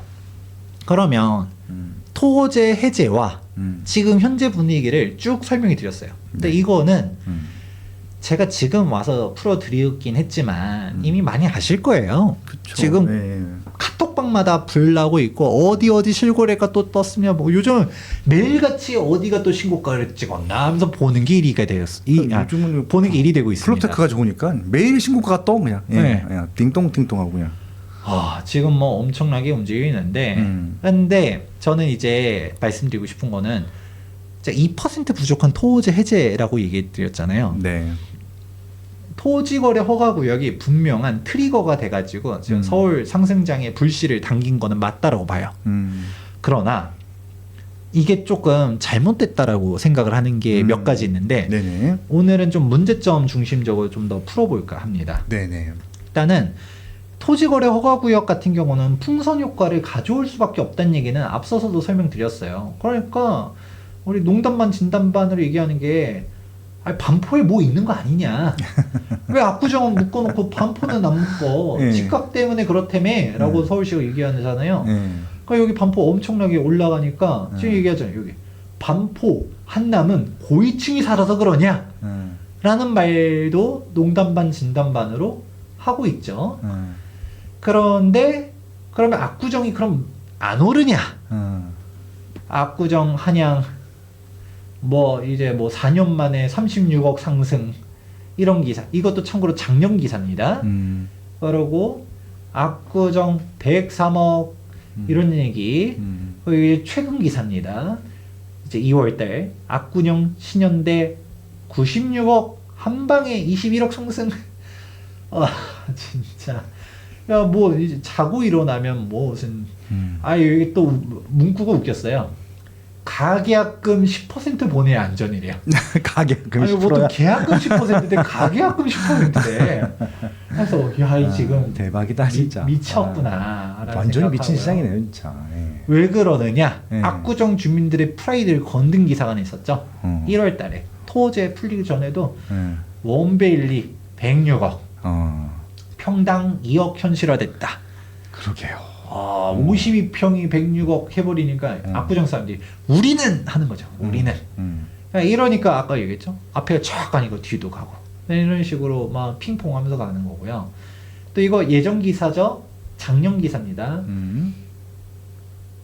Speaker 2: 그러면 토호제 해제와 지금 현재 분위기를 쭉 설명해 드렸어요. 근데 이거는 제가 지금 와서 풀어드리긴 했지만 이미 많이 아실 거예요.
Speaker 1: 그쵸.
Speaker 2: 지금
Speaker 1: 네.
Speaker 2: 카톡방마다 불 나고 있고 어디 실거래가 또 떴으면 뭐 요즘 매일같이 어디가 또 신고가를 찍었나 하면서 보는 게 1위가 되었어.
Speaker 1: 요즘은
Speaker 2: 보는 게 1위 되고 있습니다.
Speaker 1: 플롭테크가 좋으니까 매일 신고가가 떠 그냥. 예.
Speaker 2: 네.
Speaker 1: 그냥 띵동띵동하고 그냥.
Speaker 2: 지금 뭐 엄청나게 움직이는데 근데 저는 이제 말씀드리고 싶은 거는 2% 부족한 토지 해제라고 얘기 드렸잖아요.
Speaker 1: 네.
Speaker 2: 토지거래 허가구역이 분명한 트리거가 돼가지고 지금 서울 상승장에 불씨를 당긴 거는 맞다라고 봐요. 그러나 이게 조금 잘못됐다라고 생각을 하는 게 몇 가지 있는데
Speaker 1: 네네.
Speaker 2: 오늘은 좀 문제점 중심적으로 좀 더 풀어볼까 합니다.
Speaker 1: 네네.
Speaker 2: 일단은 토지거래 허가구역 같은 경우는 풍선 효과를 가져올 수밖에 없다는 얘기는 앞서서도 설명드렸어요. 그러니까 우리 농담반 진담반으로 얘기하는 게 반포에 뭐 있는 거 아니냐. 왜 압구정은 묶어놓고 반포는 안 묶어.
Speaker 1: 네.
Speaker 2: 집값 때문에 그렇다며 라고 서울시가 얘기하잖아요.
Speaker 1: 네.
Speaker 2: 그러니까 여기 반포 엄청나게 올라가니까 지금 얘기하잖아요. 여기 반포 한남은 고위층이 살아서 그러냐 라는 말도 농담반 진담반으로 하고 있죠. 그런데 그러면 압구정이 그럼 안 오르냐? 압구정 한양 뭐 이제 뭐 4년 만에 36억 상승 이런 기사. 이것도 참고로 작년 기사입니다. 그러고 압구정 103억 이런 얘기. 이게 최근 기사입니다. 이제 2월달 압구정 신현대 96억 한 방에 21억 상승. 진짜. 야, 뭐 이제 자고 일어나면 뭐 무슨 여기 또 문구가 웃겼어요. 가계약금 10% 보내야 안전이래요.
Speaker 1: 가계약금
Speaker 2: 아니
Speaker 1: 10%야.
Speaker 2: 보통 계약금 10%인데 가계약금 10%래. 그래서 이 지금
Speaker 1: 대박이다 진짜.
Speaker 2: 미쳤구나.
Speaker 1: 완전히 미친 시장이네요 진짜. 예.
Speaker 2: 왜 그러느냐?
Speaker 1: 예.
Speaker 2: 압구정 주민들의 프라이드를 건든 기사가 하나 있었죠. 1월달에 토제 풀리기 전에도
Speaker 1: 예.
Speaker 2: 원베일리 106억, 평당 2억 현실화됐다.
Speaker 1: 그러게요.
Speaker 2: 52평이 106억 해버리니까 압구정 사람들이 우리는 하는 거죠. 우리는. 이러니까 아까 얘기했죠. 앞에가 쫙 가니까 뒤도 가고 이런 식으로 막 핑퐁하면서 가는 거고요. 또 이거 예전 기사죠. 작년 기사입니다.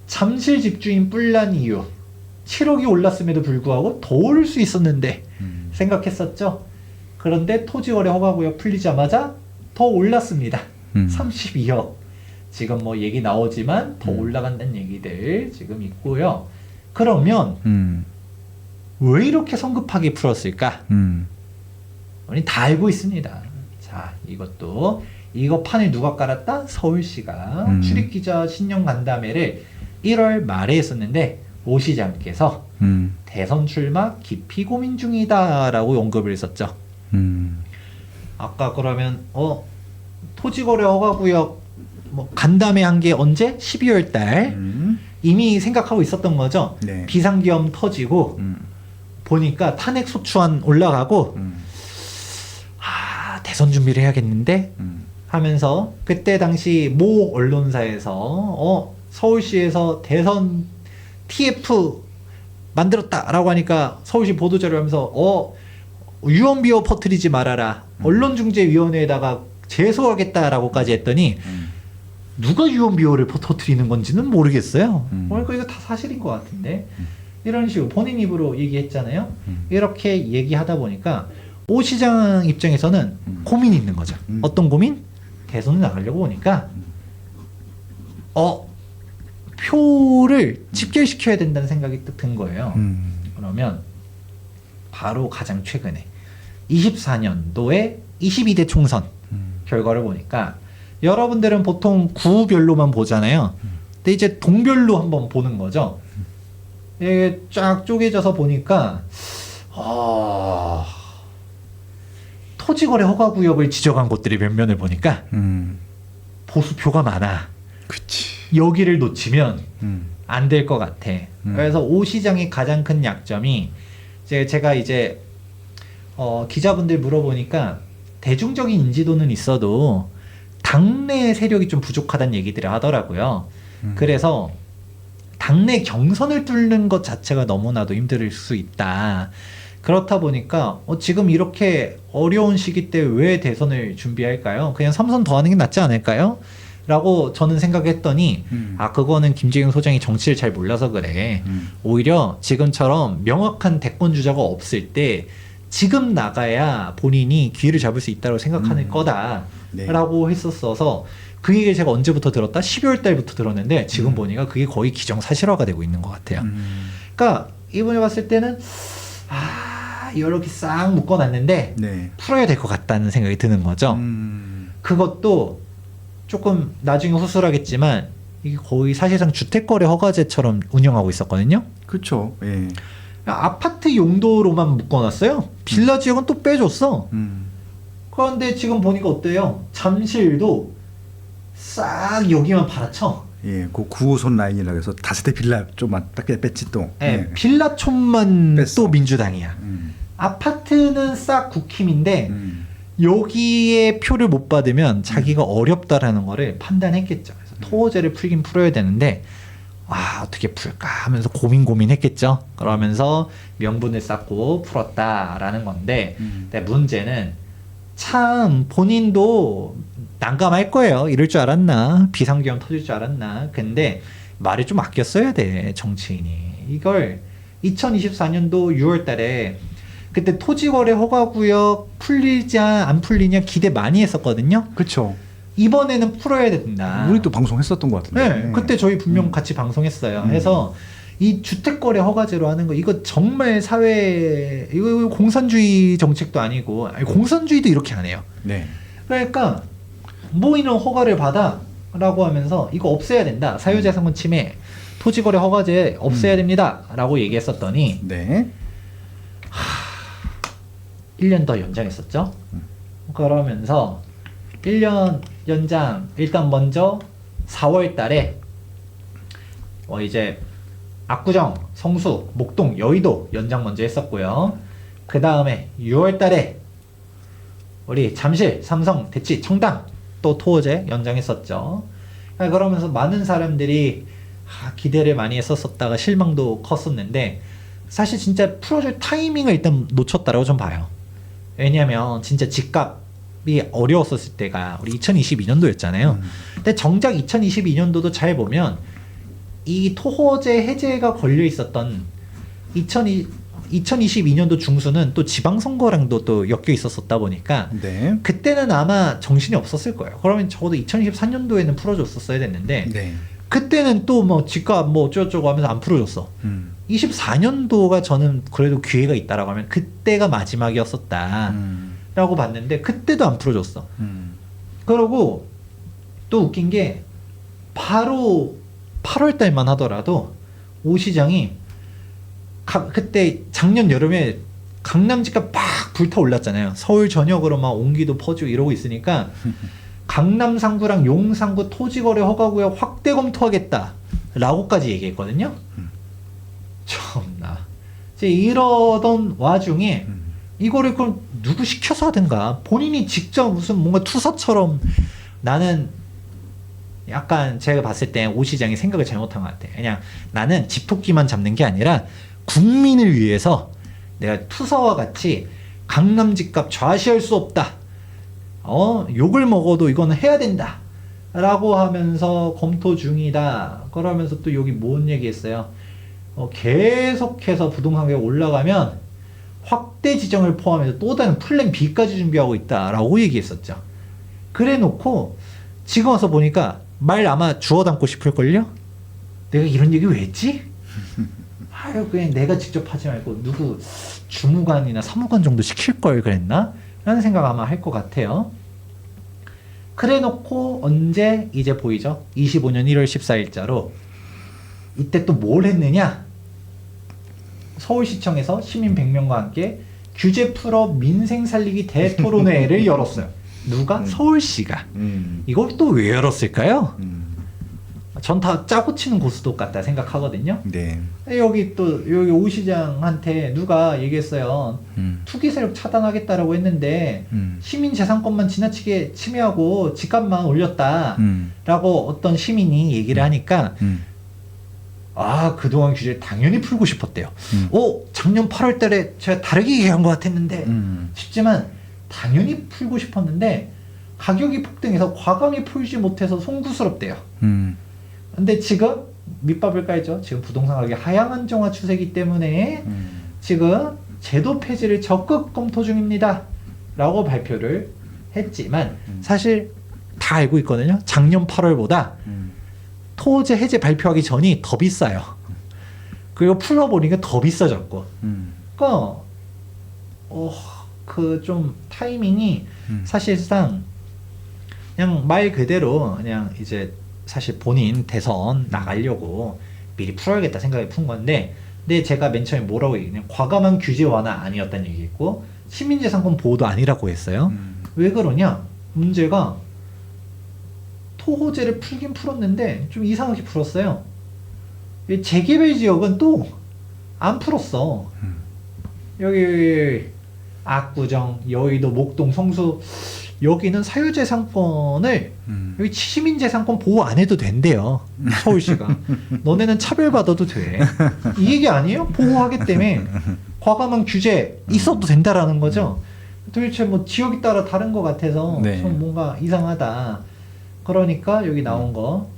Speaker 2: 잠실 집주인 뿔난 이유 7억이 올랐음에도 불구하고 더 오를 수 있었는데 생각했었죠. 그런데 토지거래 허가구역 풀리자마자 더 올랐습니다. 32억. 지금 뭐 얘기 나오지만 더 올라간다는 얘기들 지금 있고요. 그러면 왜 이렇게 성급하게 풀었을까? 우리 다 알고 있습니다. 자, 이거 판을 누가 깔았다? 서울시가 출입기자 신년 간담회를 1월 말에 했었는데 오 시장께서 대선 출마 깊이 고민 중이다라고 언급을 했었죠. 아까 그러면 토지거래 허가구역 뭐 간담회 한 게 언제? 12월 달 이미 생각하고 있었던 거죠.
Speaker 1: 네.
Speaker 2: 비상계엄 터지고 보니까 탄핵 소추안 올라가고 대선 준비를 해야겠는데 하면서 그때 당시 모 언론사에서 서울시에서 대선 TF 만들었다라고 하니까 서울시 보도자료 하면서 유언비어 퍼뜨리지 말아라. 언론중재위원회에다가 제소하겠다라고까지 했더니 누가 유언비어를 터뜨리는 건지는 모르겠어요. 그러니까 이거 다 사실인 것 같은데 이런 식으로 본인 입으로 얘기했잖아요. 이렇게 얘기하다 보니까 오 시장 입장에서는 고민이 있는 거죠. 어떤 고민? 대선을 나가려고 보니까 표를 집결시켜야 된다는 생각이 딱 든 거예요. 그러면 바로 가장 최근에 24년도에 22대 총선 결과를 보니까 여러분들은 보통 구별로만 보잖아요. 근데 이제 동별로 한번 보는 거죠. 이게 쫙 쪼개져서 보니까 토지거래 허가구역을 지정한 곳들이 몇 면을 보니까 보수표가 많아.
Speaker 1: 그치.
Speaker 2: 여기를 놓치면 안 될 것 같아. 그래서 오 시장의 가장 큰 약점이 제가 이제 기자분들 물어보니까 대중적인 인지도는 있어도 당내 세력이 좀 부족하다는 얘기들을 하더라고요. 그래서 당내 경선을 뚫는 것 자체가 너무나도 힘들 수 있다. 그렇다 보니까 지금 이렇게 어려운 시기 때 왜 대선을 준비할까요? 그냥 3선 더 하는 게 낫지 않을까요? 라고 저는 생각했더니 그거는 김재경 소장이 정치를 잘 몰라서 그래. 오히려 지금처럼 명확한 대권 주자가 없을 때 지금 나가야 본인이 기회를 잡을 수 있다고 생각하는 거다
Speaker 1: 네.
Speaker 2: 라고 했었어서 그 얘기를 제가 언제부터 들었다? 12월 달부터 들었는데 지금 보니까 그게 거의 기정사실화가 되고 있는 것 같아요. 그러니까 이번에 봤을 때는 이렇게 싹 묶어놨는데
Speaker 1: 네.
Speaker 2: 풀어야 될 것 같다는 생각이 드는 거죠. 그것도 조금 나중에 후술하겠지만 이게 거의 사실상 주택거래 허가제처럼 운영하고 있었거든요.
Speaker 1: 그렇죠. 예.
Speaker 2: 아파트 용도로만 묶어놨어요. 빌라 지역은 또 빼줬어. 그런데 지금 보니까 어때요? 잠실도 싹 여기만 팔아쳐.
Speaker 1: 예, 그 9호선 라인이라고 해서 다세대 빌라 좀만 딱 뺐지 또.
Speaker 2: 예, 빌라촌만
Speaker 1: 뺐어.
Speaker 2: 또 민주당이야. 아파트는 싹 국힘인데 여기에 표를 못 받으면 자기가 어렵다라는 거를 판단했겠죠. 그래서 토호제를 풀긴 풀어야 되는데 어떻게 풀까 하면서 고민했겠죠. 그러면서 명분을 쌓고 풀었다라는 건데 근데 문제는 참 본인도 난감할 거예요. 이럴 줄 알았나? 비상계엄 터질 줄 알았나? 근데 말을 좀 아껴 써야 돼, 정치인이. 이걸 2024년도 6월 달에 그때 토지거래 허가구역 풀리자 안 풀리냐 기대 많이 했었거든요.
Speaker 1: 그렇죠.
Speaker 2: 이번에는 풀어야 된다.
Speaker 1: 우리도 방송했었던 것 같은데.
Speaker 2: 네, 그때 저희 분명 같이 방송했어요. 그래서 이 주택거래 허가제로 하는 거 이거 정말 이거 공산주의 정책도 아니고 공산주의도 이렇게 안 해요.
Speaker 1: 네.
Speaker 2: 그러니까 뭐 이런 허가를 받아라고 하면서 이거 없애야 된다. 사유재산권 침해 토지거래 허가제 없애야 됩니다라고 얘기했었더니
Speaker 1: 네.
Speaker 2: 1년 더 연장했었죠. 그러면서 1년 연장 일단 먼저 4월 달에 이제 압구정, 성수, 목동, 여의도 연장 먼저 했었고요. 그 다음에 6월 달에 우리 잠실, 삼성, 대치, 청담 또 토호제 연장했었죠. 그러면서 많은 사람들이 기대를 많이 했었다가 실망도 컸었는데 사실 진짜 풀어줄 타이밍을 일단 놓쳤다라고 좀 봐요. 왜냐면 진짜 집값이 어려웠었을 때가 우리 2022년도였잖아요. 근데 정작 2022년도도 잘 보면 이 토호제 해제가 걸려 있었던 2022년도 중순은 또 지방선거랑도 또 엮여 있었다 보니까
Speaker 1: 네.
Speaker 2: 그때는 아마 정신이 없었을 거예요. 그러면 적어도 2023년도에는 풀어줬었어야 됐는데
Speaker 1: 네.
Speaker 2: 그때는 또 뭐 집값 뭐 어쩌고저쩌고 하면서 안 풀어줬어. 24년도가 저는 그래도 기회가 있다라고 하면 그때가 마지막이었었다 라고 봤는데 그때도 안 풀어줬어. 그러고 또 웃긴 게 바로 8월 달만 하더라도 오 시장이 그때 작년 여름에 강남 집값 막 불타올랐잖아요. 서울 전역으로 막 온기도 퍼지고 이러고 있으니까 강남 상구랑 용상구 토지거래 허가구역 확대 검토하겠다 라고까지 얘기했거든요. 참나 이제 이러던 와중에 이거를 그럼 누구 시켜서 하든가 본인이 직접 무슨 뭔가 투사처럼 나는 약간 제가 봤을 때 오 시장이 생각을 잘못한 것 같아. 그냥 나는 집토끼만 잡는 게 아니라 국민을 위해서 내가 투사와 같이 강남 집값 좌시할 수 없다. 욕을 먹어도 이거는 해야 된다. 라고 하면서 검토 중이다. 그러면서 또 여기 뭔 얘기했어요. 계속해서 부동산 가격 올라가면 확대 지정을 포함해서 또 다른 플랜 B까지 준비하고 있다라고 얘기했었죠. 그래 놓고 지금 와서 보니까 말 아마 주워 담고 싶을걸요? 내가 이런 얘기 왜 했지? 그냥 내가 직접 하지 말고 누구 주무관이나 사무관 정도 시킬 걸 그랬나? 라는 생각 아마 할 것 같아요. 그래 놓고 언제 이제 보이죠? 25년 1월 14일자로 이때 또 뭘 했느냐? 서울시청에서 시민 100명과 함께 규제 풀어 민생 살리기 대토론회를 열었어요. 누가? 서울시가. 이걸 또 왜 열었을까요? 전 다 짜고 치는 고스톱 같다 생각하거든요.
Speaker 1: 네.
Speaker 2: 여기 오 시장한테 누가 얘기했어요. 투기 세력 차단하겠다라고 했는데 시민 재산권만 지나치게 침해하고 집값만 올렸다라고 어떤 시민이 얘기를 하니까 그동안 규제를 당연히 풀고 싶었대요. 작년 8월 달에 제가 다르게 얘기한 것 같았는데 싶지만 당연히 풀고 싶었는데 가격이 폭등해서 과감히 풀지 못해서 송구스럽대요. 근데 지금 밑밥을 깔죠. 지금 부동산 가격이 하향 안정화 추세이기 때문에 지금 제도 폐지를 적극 검토 중입니다. 라고 발표를 했지만 사실 다 알고 있거든요. 작년 8월보다 토호제 해제 발표하기 전이 더 비싸요. 그리고 풀어버리니까 더 비싸졌고. 그러니까 그 좀 타이밍이 사실상 그냥 말 그대로 그냥 이제 사실 본인 대선 나가려고 미리 풀어야겠다 생각에 푼 건데, 근데 제가 맨 처음에 뭐라고 얘기했냐면 과감한 규제 완화 아니었다는 얘기했고 시민재산권 보호도 아니라고 했어요. 왜 그러냐? 문제가 토호제를 풀긴 풀었는데 좀 이상하게 풀었어요. 재개발 지역은 또 안 풀었어. 여기 압구정, 여의도, 목동, 성수 여기는 사유재산권을 여기 시민재산권 보호 안 해도 된대요. 서울시가. 너네는 차별받아도 돼. 이 얘기 아니에요? 보호하기 때문에 과감한 규제 있어도 된다라는 거죠. 도대체 뭐 지역에 따라 다른 것 같아서
Speaker 1: 네.
Speaker 2: 좀 뭔가 이상하다. 그러니까 여기 나온 거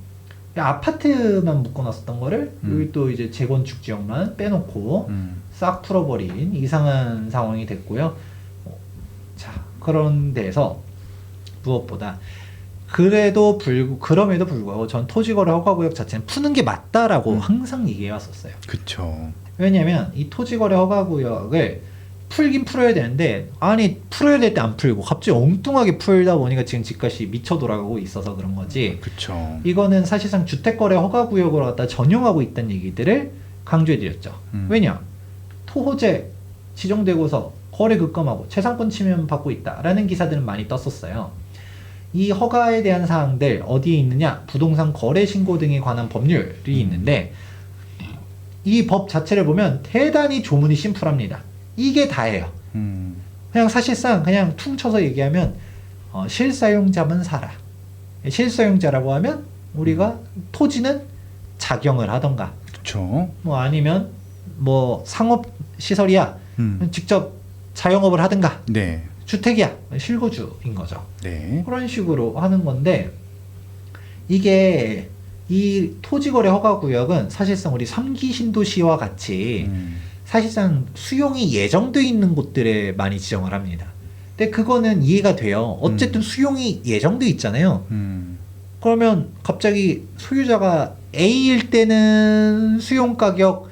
Speaker 2: 아파트만 묶어놨었던 거를 여기 또 이제 재건축 지역만 빼놓고 싹 풀어버린 이상한 상황이 됐고요. 자, 그런 데서 무엇보다 그럼에도 불구하고 전 토지거래 허가구역 자체는 푸는 게 맞다라고 항상 얘기해 왔었어요.
Speaker 1: 그쵸.
Speaker 2: 왜냐면 이 토지거래 허가구역을 풀긴 풀어야 되는데 아니 풀어야 될 때 안 풀고 갑자기 엉뚱하게 풀다 보니까 지금 집값이 미쳐 돌아가고 있어서 그런 거지.
Speaker 1: 그쵸.
Speaker 2: 이거는 사실상 주택거래 허가구역으로 갖다 전용하고 있다는 얘기들을 강조해드렸죠. 왜냐? 토호제 지정되고서 거래 급감하고 재산권 침해 받고 있다라는 기사들은 많이 떴었어요. 이 허가에 대한 사항들 어디에 있느냐? 부동산 거래 신고 등에 관한 법률이 있는데 이 법 자체를 보면 대단히 조문이 심플합니다. 이게 다예요. 그냥 사실상 그냥 퉁쳐서 얘기하면 실사용자만 사라. 실사용자라고 하면 우리가 토지는 작용을 하던가,
Speaker 1: 그쵸.
Speaker 2: 뭐 아니면 뭐 상업 시설이야 직접 자영업을 하든가,
Speaker 1: 네.
Speaker 2: 주택이야 실거주인 거죠.
Speaker 1: 네.
Speaker 2: 그런 식으로 하는 건데 이게 이 토지거래 허가구역은 사실상 우리 3기 신도시와 같이 사실상 수용이 예정돼 있는 곳들에 많이 지정을 합니다. 근데 그거는 이해가 돼요. 어쨌든 수용이 예정돼 있잖아요. 그러면 갑자기 소유자가 A일 때는 수용 가격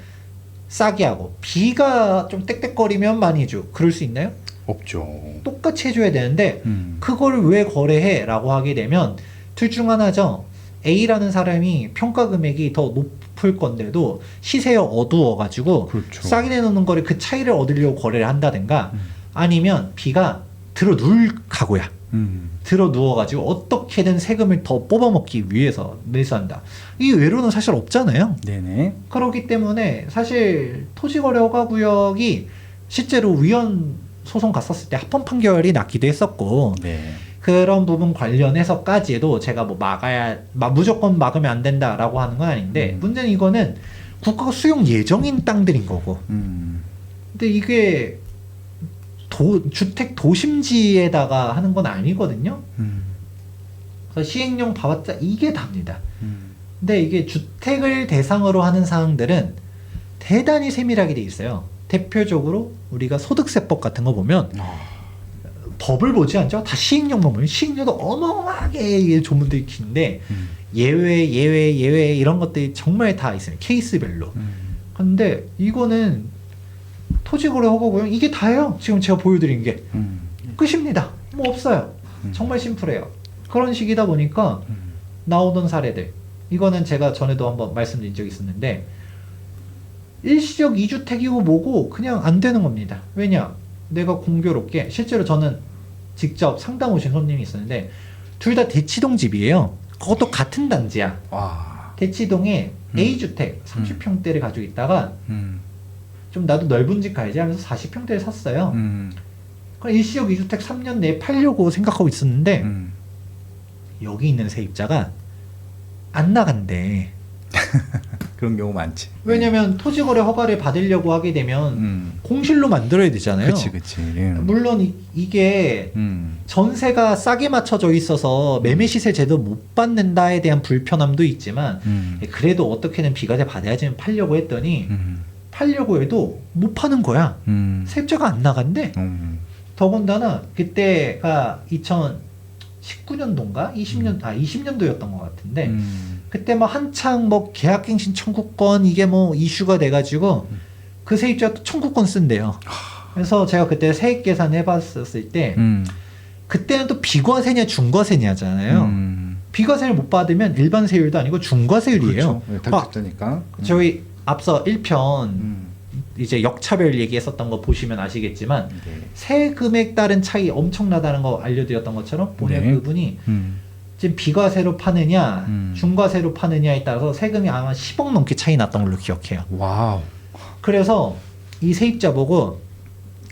Speaker 2: 싸게 하고 B가 좀 땡땡거리면 많이 줘. 그럴 수 있나요?
Speaker 1: 없죠.
Speaker 2: 똑같이 해줘야 되는데 그걸 왜 거래해? 라고 하게 되면 둘 중 하나죠. A라는 사람이 평가 금액이 더 높을 건데도 시세에 어두워가지고
Speaker 1: 그렇죠.
Speaker 2: 싸게 내놓는 거를 그 차이를 얻으려고 거래를 한다든가 아니면 B가 들어 누울 각오야. 들어 누워가지고 어떻게든 세금을 더 뽑아먹기 위해서 매수한다. 이 외로는 사실 없잖아요.
Speaker 1: 네네.
Speaker 2: 그렇기 때문에 사실 토지거래 허가구역이 실제로 위헌 소송 갔었을 때 합헌 판결이 났기도 했었고
Speaker 1: 네.
Speaker 2: 그런 부분 관련해서까지도 제가 뭐 무조건 막으면 안 된다라고 하는 건 아닌데 문제는 이거는 국가가 수용 예정인 땅들인 거고 근데 이게 주택 도심지에다가 하는 건 아니거든요. 그래서 시행령 봐봤자 이게 답니다. 근데 이게 주택을 대상으로 하는 사항들은 대단히 세밀하게 돼 있어요. 대표적으로 우리가 소득세법 같은 거 보면 법을 보지 않죠? 다 시행령만 보면 시행령도 어마어마하게 조문들이 긴데 예외 이런 것들이 정말 다 있어요. 케이스별로. 근데 이거는 토지거래 허가구역 이게 다예요. 지금 제가 보여드린 게 끝입니다. 뭐 없어요. 정말 심플해요. 그런 식이다 보니까 나오던 사례들 이거는 제가 전에도 한번 말씀드린 적이 있었는데 일시적 2주택이고 뭐고 그냥 안 되는 겁니다. 왜냐? 내가 공교롭게 실제로 저는 직접 상담 오신 손님이 있었는데 둘 다 대치동 집이에요. 그것도 같은 단지야.
Speaker 1: 와.
Speaker 2: 대치동에 A주택 30평대를 가지고 있다가 좀 나도 넓은 집 가야지 하면서 40평대를 샀어요. 그럼 일시적 2주택 3년 내에 팔려고 생각하고 있었는데 여기 있는 세입자가 안 나간대.
Speaker 1: 그런 경우 많지.
Speaker 2: 왜냐면 토지거래 허가를 받으려고 하게 되면 공실로 만들어야 되잖아요.
Speaker 1: 그렇지, 그렇지. 예.
Speaker 2: 물론 이게 전세가 싸게 맞춰져 있어서 매매 시세 제도 못 받는다에 대한 불편함도 있지만 그래도 어떻게든 비과세 받아야지 팔려고 했더니 팔려고 해도 못 파는 거야. 세입자가 안 나간대. 더군다나 그때가 2019년도인가 20년도였던 것 같은데 그때 뭐 한창 뭐 계약갱신 청구권 이게 뭐 이슈가 돼가지고 그 세입자가 또 청구권 쓴대요. 그래서 제가 그때 세액 계산 해봤었을 때 그때는 또 비과세냐 중과세냐잖아요. 비과세를 못 받으면 일반 세율도 아니고 중과세율이에요.
Speaker 1: 그렇죠. 탈출자니까.
Speaker 2: 저희 앞서 1편 이제 역차별 얘기했었던 거 보시면 아시겠지만
Speaker 1: 네.
Speaker 2: 세금액 따른 차이 엄청나다는 거 알려드렸던 것처럼 본의
Speaker 1: 네.
Speaker 2: 그분이 지금 비과세로 파느냐 중과세로 파느냐에 따라서 세금이 아마 10억 넘게 차이 났던 걸로 기억해요.
Speaker 1: 와우.
Speaker 2: 그래서 이 세입자 보고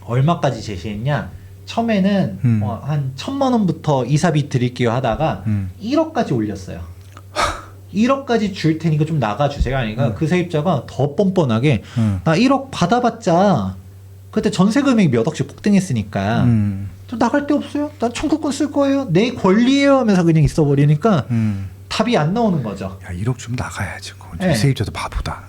Speaker 2: 얼마까지 제시했냐, 처음에는 한 1,000만 원부터 이사비 드릴게요 하다가 1억까지 올렸어요. 1억까지 줄 테니까 좀 나가주세요. 그러니까 그 세입자가 더 뻔뻔하게 나 1억 받아봤자 그때 전세 금액이 몇 억씩 폭등했으니까 또 나갈 데 없어요. 난 청구권 쓸 거예요. 내 권리예요 하면서 그냥 있어버리니까 답이 안 나오는 거죠.
Speaker 1: 야, 1억 좀 나가야지.
Speaker 2: 네.
Speaker 1: 세입자도 바보다.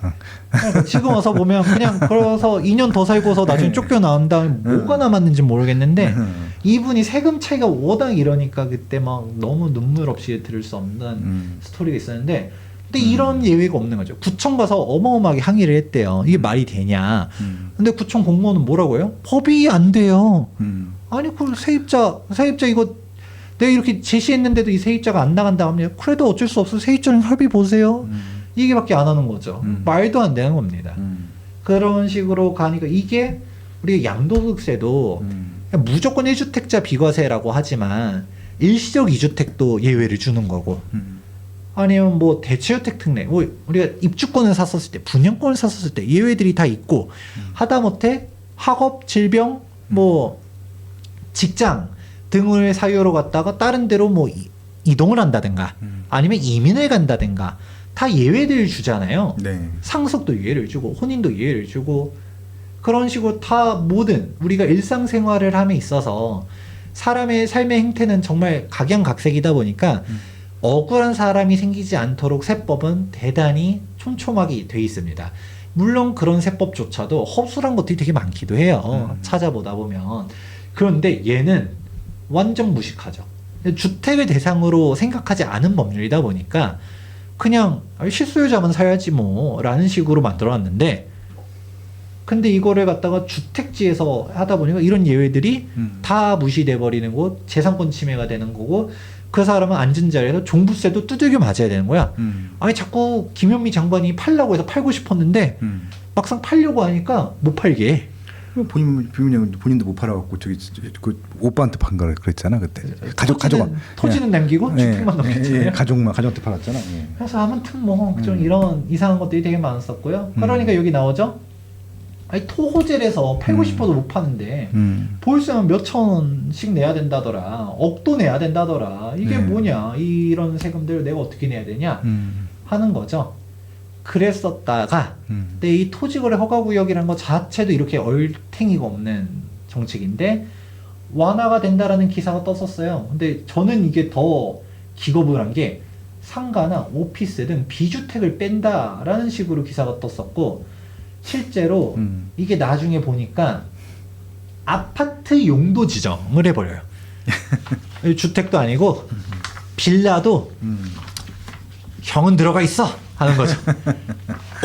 Speaker 2: 그러니까 지금 와서 보면 그냥 그래서 2년 더 살고서 나중에 쫓겨나온 다음에 뭐가 남았는지 모르겠는데 이분이 세금 차이가 워낙 이러니까 그때 막 너무 눈물 없이 들을 수 없는 스토리가 있었는데 근데 이런 예외가 없는 거죠. 구청 가서 어마어마하게 항의를 했대요. 이게 말이 되냐. 근데 구청 공무원은 뭐라고 해요? 법이 안 돼요. 아니 그 세입자 이거 내가 이렇게 제시했는데도 이 세입자가 안 나간다 하면 그래도 어쩔 수 없어. 세입자는 협의 보세요. 이게밖에 안 하는 거죠. 말도 안 되는 겁니다. 그런 식으로 가니까 이게 우리 양도소득세도 그냥 무조건 1주택자 비과세라고 하지만 일시적 2주택도 예외를 주는 거고 아니면 뭐 대체주택 특례 뭐 우리가 입주권을 샀었을 때 분양권을 샀었을 때 예외들이 다 있고 하다못해 학업, 질병, 뭐 직장 등을 사유로 갖다가 다른 데로 뭐 이동을 한다든가 아니면 이민을 간다든가 다 예외를 주잖아요.
Speaker 1: 네.
Speaker 2: 상속도 예외를 주고 혼인도 예외를 주고 그런 식으로 다 모든 우리가 일상생활을 함에 있어서 사람의 삶의 행태는 정말 각양각색이다 보니까 억울한 사람이 생기지 않도록 세법은 대단히 촘촘하게 돼 있습니다. 물론 그런 세법조차도 허술한 것들이 되게 많기도 해요. 찾아보다 보면. 그런데 얘는 완전 무식하죠. 주택을 대상으로 생각하지 않은 법률이다 보니까 그냥 실소유자만 사야지 뭐 라는 식으로 만들어놨는데 근데 이거를 갖다가 주택지에서 하다 보니까 이런 예외들이 다 무시돼 버리는 거 재산권 침해가 되는 거고 그 사람은 앉은 자리에서 종부세도 두들겨 맞아야 되는 거야. 아니 자꾸 김현미 장관이 팔라고 해서 팔고 싶었는데 막상 팔려고 하니까 못 팔게 해.
Speaker 1: 본인도 못 팔아갖고 저기 그 오빠한테 판 거를 그랬잖아 그때.
Speaker 2: 토지는 남기고 주택만 넘겼잖아요.
Speaker 1: 가족한테 팔았잖아. 예.
Speaker 2: 그래서 아무튼 뭐 좀 이런 이상한 것들이 되게 많았었고요. 그러니까 여기 나오죠. 아니 토호젤에서 팔고 싶어도 못 파는데 보유세만 몇천 원씩 내야 된다더라. 억도 내야 된다더라. 이게 뭐냐. 이런 세금들을 내가 어떻게 내야 되냐 하는 거죠. 그랬었다가 근데 이 토지거래 허가구역이라는 것 자체도 이렇게 얼탱이가 없는 정책인데 완화가 된다라는 기사가 떴었어요. 근데 저는 이게 더 기겁을 한 게 상가나 오피스 등 비주택을 뺀다라는 식으로 기사가 떴었고 실제로 이게 나중에 보니까 아파트 용도 지정을 해버려요. 주택도 아니고 빌라도 형은 들어가 있어 하는 거죠.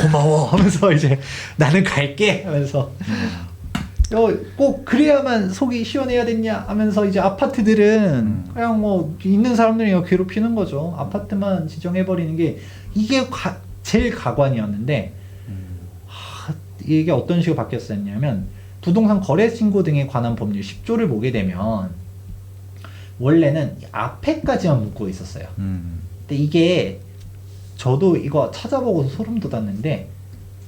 Speaker 2: 고마워 하면서 이제 나는 갈게 하면서 꼭 그래야만 속이 시원해야 됐냐 하면서 이제 아파트들은 그냥 뭐 있는 사람들이 괴롭히는 거죠. 아파트만 지정해버리는 게 이게 제일 가관이었는데 이게 어떤 식으로 바뀌었었냐면 부동산 거래신고 등에 관한 법률 10조를 보게 되면 원래는 앞에까지만 묶고 있었어요. 근데 이게 저도 이거 찾아보고서 소름 돋았는데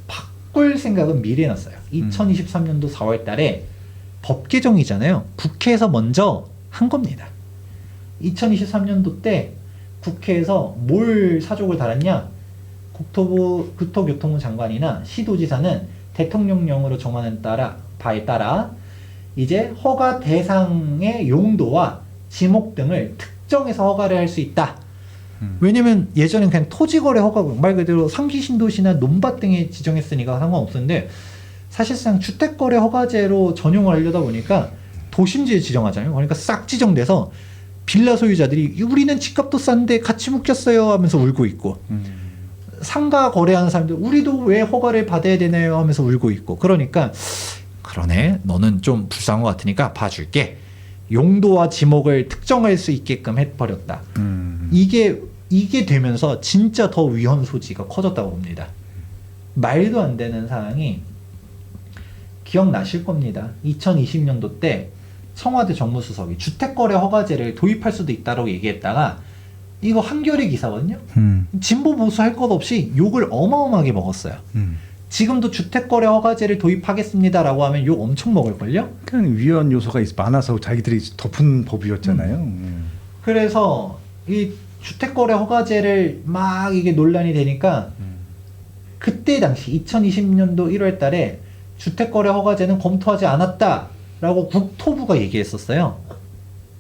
Speaker 2: 바꿀 생각은 미리 해놨어요. 2023년도 4월 달에 법 개정이잖아요. 국회에서 먼저 한 겁니다. 2023년도 때 국회에서 뭘 사족을 달았냐? 국토교통부 장관이나 시도지사는 대통령령으로 정하는 바에 따라 이제 허가 대상의 용도와 지목 등을 특정해서 허가를 할 수 있다. 왜냐면 예전엔 그냥 토지거래 허가고 말 그대로 상기신도시나 논밭 등에 지정했으니까 상관없었는데 사실상 주택거래 허가제로 전용을 하려다 보니까 도심지에 지정하잖아요. 그러니까 싹 지정돼서 빌라 소유자들이 우리는 집값도 싼데 같이 묶였어요 하면서 울고 있고 상가 거래하는 사람들 우리도 왜 허가를 받아야 되나요 하면서 울고 있고 그러니까 그러네 너는 좀 불쌍한 것 같으니까 봐줄게 용도와 지목을 특정할 수 있게끔 해버렸다. 이게 되면서 진짜 더 위헌 소지가 커졌다고 봅니다. 말도 안 되는 상황이 기억나실 겁니다. 2020년도 때 청와대 정무수석이 주택거래 허가제를 도입할 수도 있다고 얘기했다가 이거 한겨레 기사거든요. 진보 보수 할 것 없이 욕을 어마어마하게 먹었어요. 지금도 주택거래 허가제를 도입하겠습니다라고 하면 욕 엄청 먹을걸요?
Speaker 1: 그냥 위헌 요소가 많아서 자기들이 덮은 법이었잖아요.
Speaker 2: 그래서 이 주택거래 허가제를 막 이게 논란이 되니까 그때 당시 2020년도 1월 달에 주택거래 허가제는 검토하지 않았다라고 국토부가 얘기했었어요.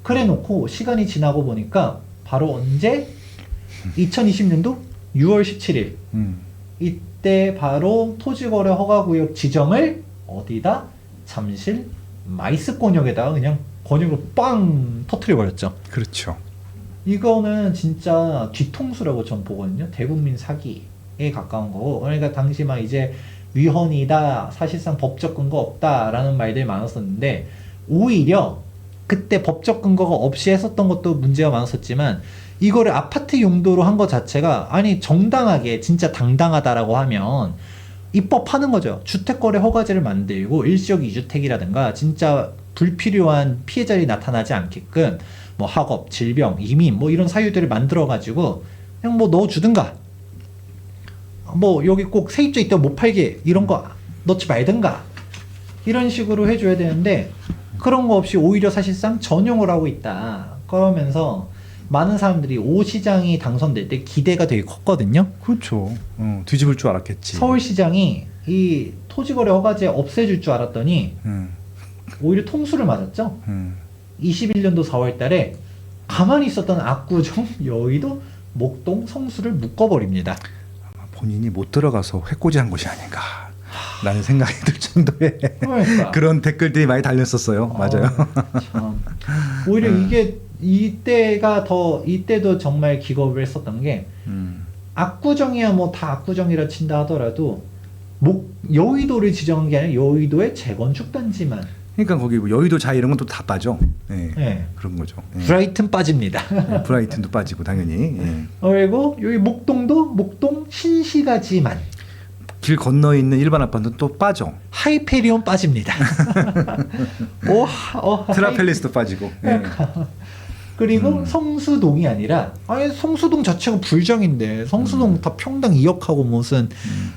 Speaker 2: 그래 놓고 시간이 지나고 보니까 바로 언제? 2020년도 6월 17일 이때 바로 토지거래 허가구역 지정을 어디다? 잠실 마이스권역에다가 그냥 권역으로 빵 터트려버렸죠.
Speaker 1: 그렇죠.
Speaker 2: 이거는 진짜 뒤통수라고 전 보거든요. 대국민 사기에 가까운 거고. 그러니까 당시 막 이제 위헌이다, 사실상 법적 근거 없다라는 말들이 많았었는데 오히려 그때 법적 근거가 없이 했었던 것도 문제가 많았었지만 이거를 아파트 용도로 한 것 자체가 아니 정당하게 진짜 당당하다라고 하면 입법하는 거죠. 주택거래 허가제를 만들고 일시적 2주택이라든가 진짜 불필요한 피해자들이 나타나지 않게끔 뭐 학업, 질병, 이민 뭐 이런 사유들을 만들어 가지고 그냥 뭐 넣어주든가 뭐 여기 꼭 세입자 있다고 못 팔게 이런 거 넣지 말든가 이런 식으로 해줘야 되는데 그런 거 없이 오히려 사실상 전용을 하고 있다. 그러면서 많은 사람들이 오 시장이 당선될 때 기대가 되게 컸거든요.
Speaker 1: 그렇죠. 뒤집을 줄 알았겠지.
Speaker 2: 서울시장이 이 토지거래 허가제 없애줄 줄 알았더니 오히려 통수를 맞았죠. 21년도 4월 달에 가만히 있었던 압구정, 여의도, 목동, 성수를 묶어버립니다.
Speaker 1: 아마 본인이 못 들어가서 회꼬지한 것이 아닌가 라는 생각이 들 정도의
Speaker 2: 그러니까.
Speaker 1: 그런 댓글들이 많이 달렸었어요. 맞아요.
Speaker 2: 참. 오히려 이때도 정말 기겁을 했었던 게 압구정이야 뭐 다 압구정이라 친다 하더라도 여의도를 지정한 게 아니라 여의도의 재건축 단지만.
Speaker 1: 그러니까 거기 뭐 여의도 자 이런 건 또 다 빠져. 네.
Speaker 2: 네.
Speaker 1: 그런 거죠. 네.
Speaker 2: 브라이튼 빠집니다.
Speaker 1: 네, 브라이튼도 빠지고 당연히. 예.
Speaker 2: 그리고 여기 목동 신시가지만.
Speaker 1: 길 건너 있는 일반 아파트는 또 빠져.
Speaker 2: 하이페리온 빠집니다.
Speaker 1: 트라펠리스도 빠지고. 예.
Speaker 2: 그리고 성수동이 아니라 아니 성수동 자체가 불정인데 성수동 다 평당 2억하고 무슨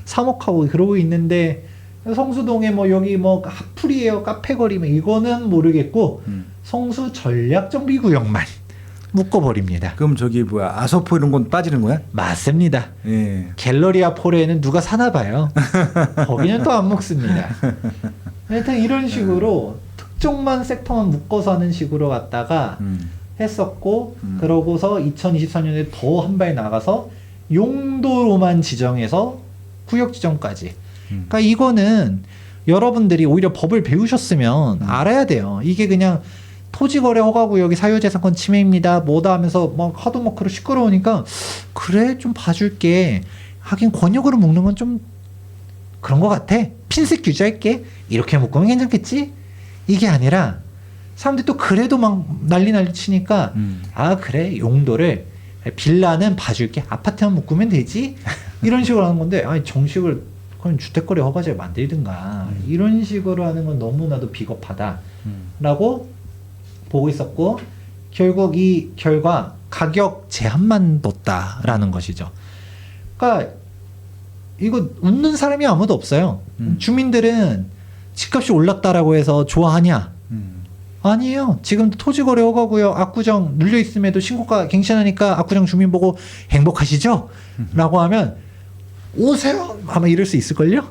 Speaker 2: 3억하고 그러고 있는데 성수동에 뭐 여기 뭐 핫플이에요 카페거리면 이거는 모르겠고 성수 전략정비구역만 묶어버립니다.
Speaker 1: 그럼 저기 뭐야 아서포 이런 건 빠지는 거야?
Speaker 2: 맞습니다.
Speaker 1: 예.
Speaker 2: 갤러리아 폴에는 누가 사나 봐요. 거기는 또 안 먹습니다. 하여튼 이런 식으로 특정만 섹터만 묶어서 하는 식으로 갔다가 했었고 그러고서 2023년에 더 한 발 나가서 용도로만 지정해서 구역 지정까지. 그러니까 이거는 여러분들이 오히려 법을 배우셨으면 알아야 돼요. 이게 그냥 토지거래 허가구역이 사유재산권 침해입니다. 뭐다 하면서 막 하도 막 그렇게 시끄러우니까 그래 좀 봐줄게. 하긴 권역으로 묶는 건 좀 그런 것 같아. 핀셋 규제할게. 이렇게 묶으면 괜찮겠지? 이게 아니라 사람들이 또 그래도 막 난리 치니까 아 그래 용도를 빌라는 봐줄게. 아파트만 묶으면 되지? 이런 식으로 하는 건데 아니 정식을 그럼 주택거래 허가제를 만들든가 이런 식으로 하는 건 너무나도 비겁하다라고 보고 있었고 결국 이 결과 가격 제한만 뒀다라는 것이죠. 그러니까 이거 웃는 사람이 아무도 없어요. 주민들은 집값이 올랐다라고 해서 좋아하냐? 아니에요. 지금 토지거래 허가구역 압구정 눌려 있음에도 신고가 갱신하니까 압구정 주민 보고 행복하시죠? 라고 하면 오세요 아마 이럴 수 있을걸요.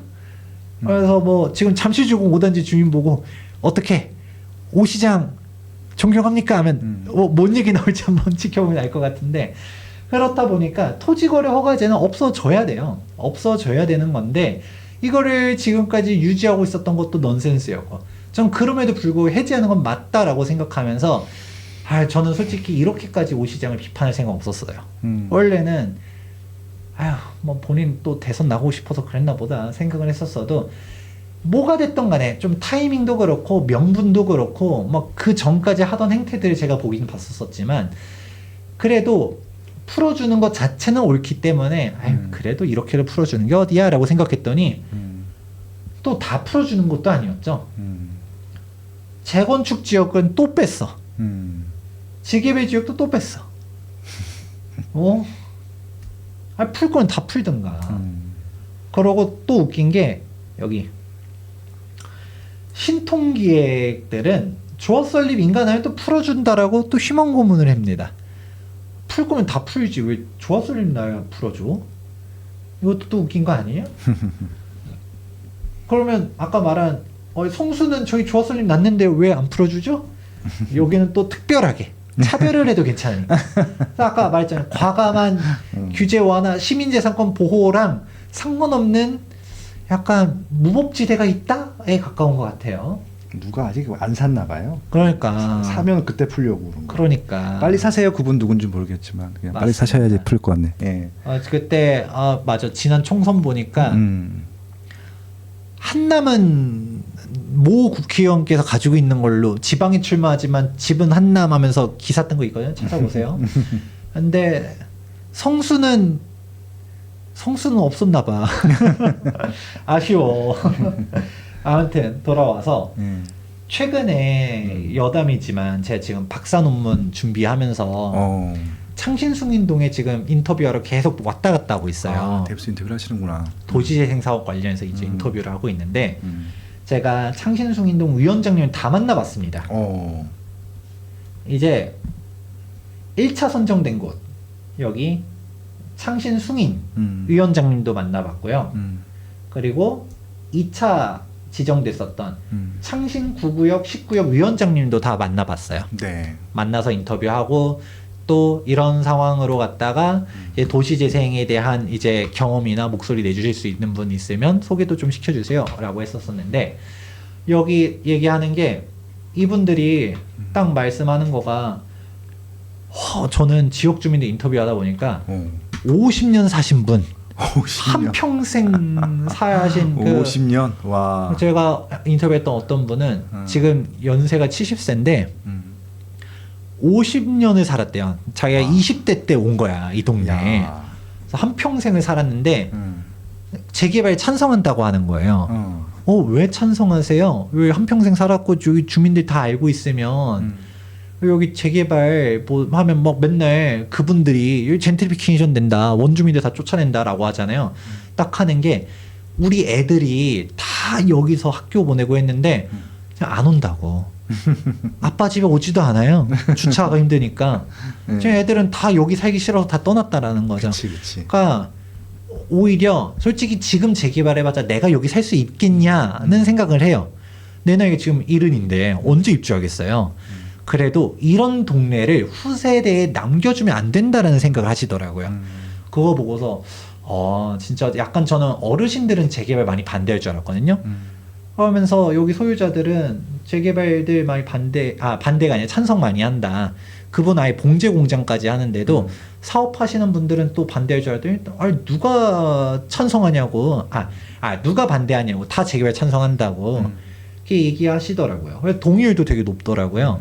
Speaker 2: 그래서 뭐 지금 잠실주공 5단지 주민 보고 어떻게 오시장 존경합니까 하면 뭔 얘기 나올지 한번 지켜보면 알 것 같은데, 그렇다 보니까 토지거래 허가제는 없어져야 돼요. 없어져야 되는 건데 이거를 지금까지 유지하고 있었던 것도 넌센스였고, 전 그럼에도 불구하고 해제하는 건 맞다라고 생각하면서 저는 솔직히 이렇게까지 오시장을 비판할 생각 없었어요. 원래는 뭐 본인 또 대선 나가고 싶어서 그랬나 보다 생각을 했었어도, 뭐가 됐던 간에 좀 타이밍도 그렇고 명분도 그렇고 뭐 그 전까지 하던 행태들을 제가 보긴 봤었지만, 그래도 풀어주는 것 자체는 옳기 때문에 그래도 이렇게를 풀어주는 게 어디야 라고 생각했더니 또 다 풀어주는 것도 아니었죠. 재건축 지역은 또 뺐어. 재개발 지역도 또 뺐어. 풀 건 다 풀든가. 그러고 또 웃긴 게 여기 신통기획들은 조합 설립 인가하면 또 풀어준다라고 또 희망 고문을 합니다. 풀 거면 다 풀지 왜 조합 설립 나야 풀어줘? 이것도 또 웃긴 거 아니에요? 그러면 아까 말한 성수는 저희 조합 설립 났는데 왜 안 풀어주죠? 여기는 또 특별하게 차별을 해도 괜찮으니까. 아까 말했잖아요. 과감한 규제 완화, 시민재산권 보호랑 상관없는 약간 무법지대가 있다에 가까운 것 같아요.
Speaker 1: 누가 아직 안 샀나 봐요.
Speaker 2: 그러니까
Speaker 1: 사면 그때 풀려고 그런 거.
Speaker 2: 그러니까
Speaker 1: 빨리 사세요. 그분 누군지 모르겠지만 그냥 빨리
Speaker 2: 맞습니다.
Speaker 1: 사셔야지 풀 것 같네. 예.
Speaker 2: 그때 맞아, 지난 총선 보니까 한남은 모 국회의원께서 가지고 있는 걸로 지방에 출마하지만 집은 한남 하면서 기사 뜬 거 있거든요. 찾아보세요. 근데 성수는 없었나 봐. 아쉬워. 아무튼 돌아와서 최근에 여담이지만 제가 지금 박사 논문 준비하면서 창신숭인동에 지금 인터뷰하러 계속 왔다 갔다 하고 있어요.
Speaker 1: 뎁스 인터뷰를 하시는구나.
Speaker 2: 도시재생 사업 관련해서 이제 인터뷰를 하고 있는데 제가 창신숭인동 위원장님을 다 만나봤습니다. 이제 1차 선정된 곳 여기 창신숭인 위원장님도 만나봤고요. 그리고 2차 지정됐었던 창신 9구역 10구역 위원장님도 다 만나봤어요.
Speaker 1: 네.
Speaker 2: 만나서 인터뷰하고 또 이런 상황으로 갔다가 이제 도시재생에 대한 이제 경험이나 목소리 내주실 수 있는 분 있으면 소개도 좀 시켜주세요 라고 했었었는데, 여기 얘기하는 게 이분들이 딱 말씀하는 거가 저는 지역 주민들 인터뷰하다 보니까 50년 사신 분,
Speaker 1: 50년.
Speaker 2: 한평생 사신
Speaker 1: 50년? 와.
Speaker 2: 제가 인터뷰했던 어떤 분은 지금 연세가 70세인데 50년을 살았대요. 자기가 20대 때 온 거야, 이 동네에. 그래서 한평생을 살았는데 재개발 찬성한다고 하는 거예요. 왜 찬성하세요? 왜 한평생 살았고 여기 주민들 다 알고 있으면 여기 재개발 뭐 하면 막 맨날 그분들이 여기 젠트리피케이션 된다, 원주민들 다 쫓아낸다라고 하잖아요. 딱 하는 게 우리 애들이 다 여기서 학교 보내고 했는데 그냥 안 온다고. 아빠 집에 오지도 않아요. 주차가 힘드니까. 제 애들은 다 여기 살기 싫어서 다 떠났다라는 거죠.
Speaker 1: 그치.
Speaker 2: 그러니까 오히려 솔직히 지금 재개발해봤자 내가 여기 살 수 있겠냐는 생각을 해요. 내 나이가 지금 70인데 언제 입주하겠어요. 그래도 이런 동네를 후세대에 남겨주면 안 된다라는 생각을 하시더라고요. 그거 보고서 진짜 약간 저는 어르신들은 재개발 많이 반대할 줄 알았거든요. 그러면서 여기 소유자들은 재개발들 많이 반대가 아니라 찬성 많이 한다. 그분 아예 봉제 공장까지 하는데도 사업하시는 분들은 또 반대할 줄 알았더니 누가 찬성하냐고, 누가 반대하냐고, 다 재개발 찬성한다고 이렇게 얘기하시더라고요. 그래서 동의율도 되게 높더라고요.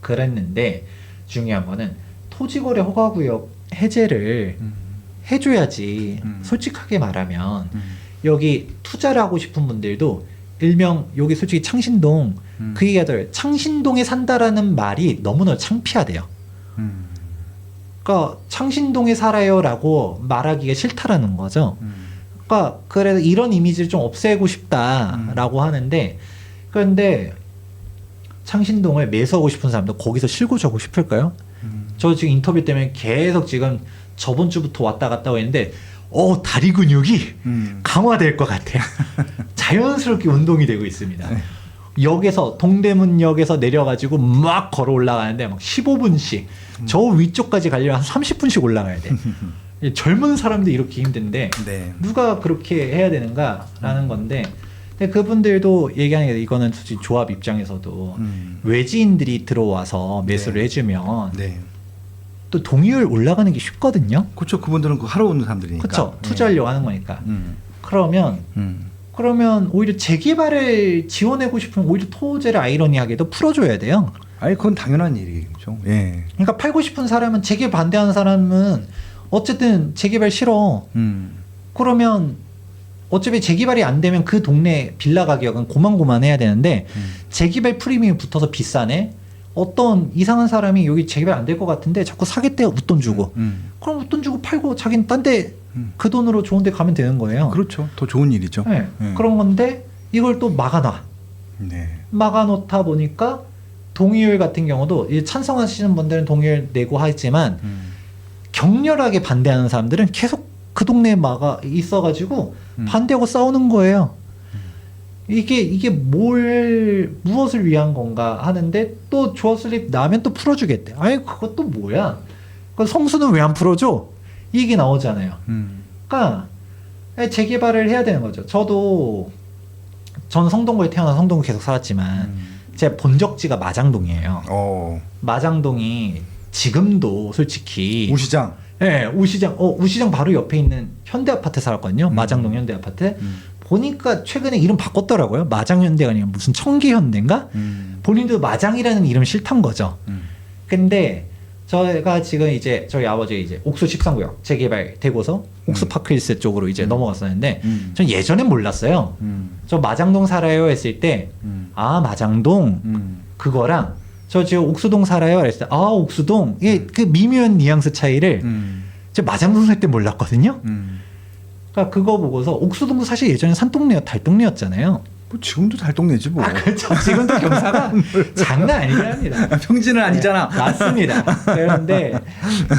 Speaker 2: 그랬는데 중요한 거는 토지거래 허가구역 해제를 해줘야지. 솔직하게 말하면 여기 투자를 하고 싶은 분들도 일명 여기 솔직히 창신동 그 얘기하더라고요. 창신동에 산다라는 말이 너무나 창피하대요. 그러니까 창신동에 살아요라고 말하기가 싫다라는 거죠. 그러니까 그래서 이런 이미지를 좀 없애고 싶다라고 하는데, 그런데 창신동을 매수하고 싶은 사람도 거기서 실고자고 싶을까요? 저 지금 인터뷰 때문에 계속 지금 저번 주부터 왔다 갔다 했는데 다리 근육이
Speaker 1: 음.
Speaker 2: 강화될 것 같아. 자연스럽게 운동이 되고 있습니다.
Speaker 1: 네.
Speaker 2: 역에서 동대문역에서 내려가지고 막 걸어 올라가는데 막 15분씩 저 위쪽까지 가려면 한 30분씩 올라가야 돼. 젊은 사람도 이렇게 힘든데
Speaker 1: 네.
Speaker 2: 누가 그렇게 해야 되는가라는 건데 근데 그분들도 얘기하는 게 이거는 솔직히 조합 입장에서도 외지인들이 들어와서 매수를
Speaker 1: 네.
Speaker 2: 해주면
Speaker 1: 네.
Speaker 2: 또 동의율 올라가는 게 쉽거든요.
Speaker 1: 그렇죠. 그분들은 그 하러 오는 사람들이니까.
Speaker 2: 그렇죠. 투자하려고 하는 거니까.
Speaker 1: 음.
Speaker 2: 그러면 오히려 재개발을 지원하고 싶으면 오히려 토지를 아이러니하게도 풀어줘야 돼요.
Speaker 1: 아니 그건 당연한 일이죠. 예.
Speaker 2: 그러니까 팔고 싶은 사람은 재개발 반대하는 사람은 어쨌든 재개발 싫어. 그러면 어차피 재개발이 안 되면 그 동네 빌라 가격은 고만고만해야 되는데 재개발 프리미엄이 붙어서 비싸네. 어떤 이상한 사람이 여기 재개발 안 될 것 같은데 자꾸 사겠대 웃돈 주고. 그럼 웃돈 주고 팔고 자기는 딴 데 그 돈으로 좋은 데 가면 되는 거예요.
Speaker 1: 그렇죠. 더 좋은 일이죠.
Speaker 2: 네. 그런 건데 이걸 또 막아놔.
Speaker 1: 네.
Speaker 2: 막아놓다 보니까 동의율 같은 경우도 이제 찬성하시는 분들은 동의율 내고 하지만 격렬하게 반대하는 사람들은 계속 그 동네에 막아 있어가지고 반대하고 싸우는 거예요. 이게 무엇을 위한 건가 하는데 또 조합 설립 나면 또 풀어주겠대. 아니 그것도 뭐야? 그 성수는 왜 안 풀어줘? 이 얘기 나오잖아요. 그러니까 재개발을 해야 되는 거죠. 전 성동구에 태어나서 성동구 계속 살았지만 제 본적지가 마장동이에요. 마장동이 지금도 솔직히
Speaker 1: 우시장.
Speaker 2: 네, 우시장 바로 옆에 있는 현대아파트 살았거든요. 마장동 현대아파트. 보니까 최근에 이름 바꿨더라고요. 마장현대가 아니라 무슨 청기현대인가? 본인도 마장이라는 이름 싫단 거죠. 근데 저희가 지금 이제 저희 아버지 이제 옥수 13구역 재개발 되고서 옥수 파크힐스 쪽으로 이제 넘어갔었는데 전 예전엔 몰랐어요. 저 마장동 살아요 했을 때 아 마장동 그거랑 저 지금 옥수동 살아요 했을 때 아 옥수동 이게 그 미묘한 뉘앙스 차이를 저 마장동 살 때 몰랐거든요. 그러니까 그거 보고서 옥수동도 사실 예전에 달동네였잖아요.
Speaker 1: 뭐 지금도 달동네지 뭐.
Speaker 2: 아 그렇죠. 지금도 경사가 장난 아니긴 합니다.
Speaker 1: 평지는 아니잖아.
Speaker 2: 네, 맞습니다. 그런데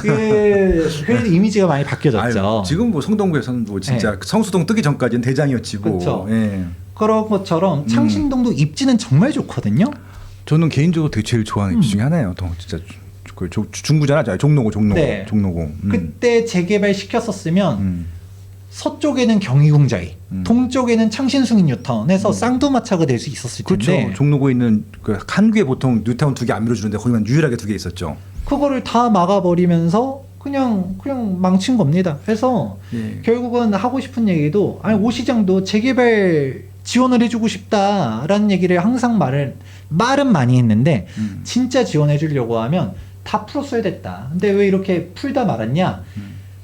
Speaker 2: 그래도 이미지가 많이 바뀌어졌죠.
Speaker 1: 아유, 지금 뭐 성동구에서는 뭐 진짜
Speaker 2: 네.
Speaker 1: 성수동 뜨기 전까지는 대장이었지 뭐.
Speaker 2: 그렇죠.
Speaker 1: 예.
Speaker 2: 그런 것처럼 창신동도 입지는 정말 좋거든요.
Speaker 1: 저는 개인적으로 되게 제일 좋아하는 입지 중에 하나예요. 더 진짜 그 중구잖아. 종로고.
Speaker 2: 네.
Speaker 1: 종로고.
Speaker 2: 그때 재개발 시켰었으면 서쪽에는 경희궁자이, 동쪽에는 창신숭인 뉴타운 해서 쌍두마차가 될 수 있었을 텐데
Speaker 1: 그렇죠. 종로구에 있는 그 한 개에 보통 뉴타운 2개 안 밀어주는데 거기만 유일하게 2개 있었죠.
Speaker 2: 그거를 다 막아버리면서 그냥 망친 겁니다. 그래서
Speaker 1: 예.
Speaker 2: 결국은 하고 싶은 얘기도 아니 오시장도 재개발 지원을 해주고 싶다라는 얘기를 항상 말은 많이 했는데 진짜 지원해 주려고 하면 다 풀었어야 됐다. 근데 왜 이렇게 풀다 말았냐?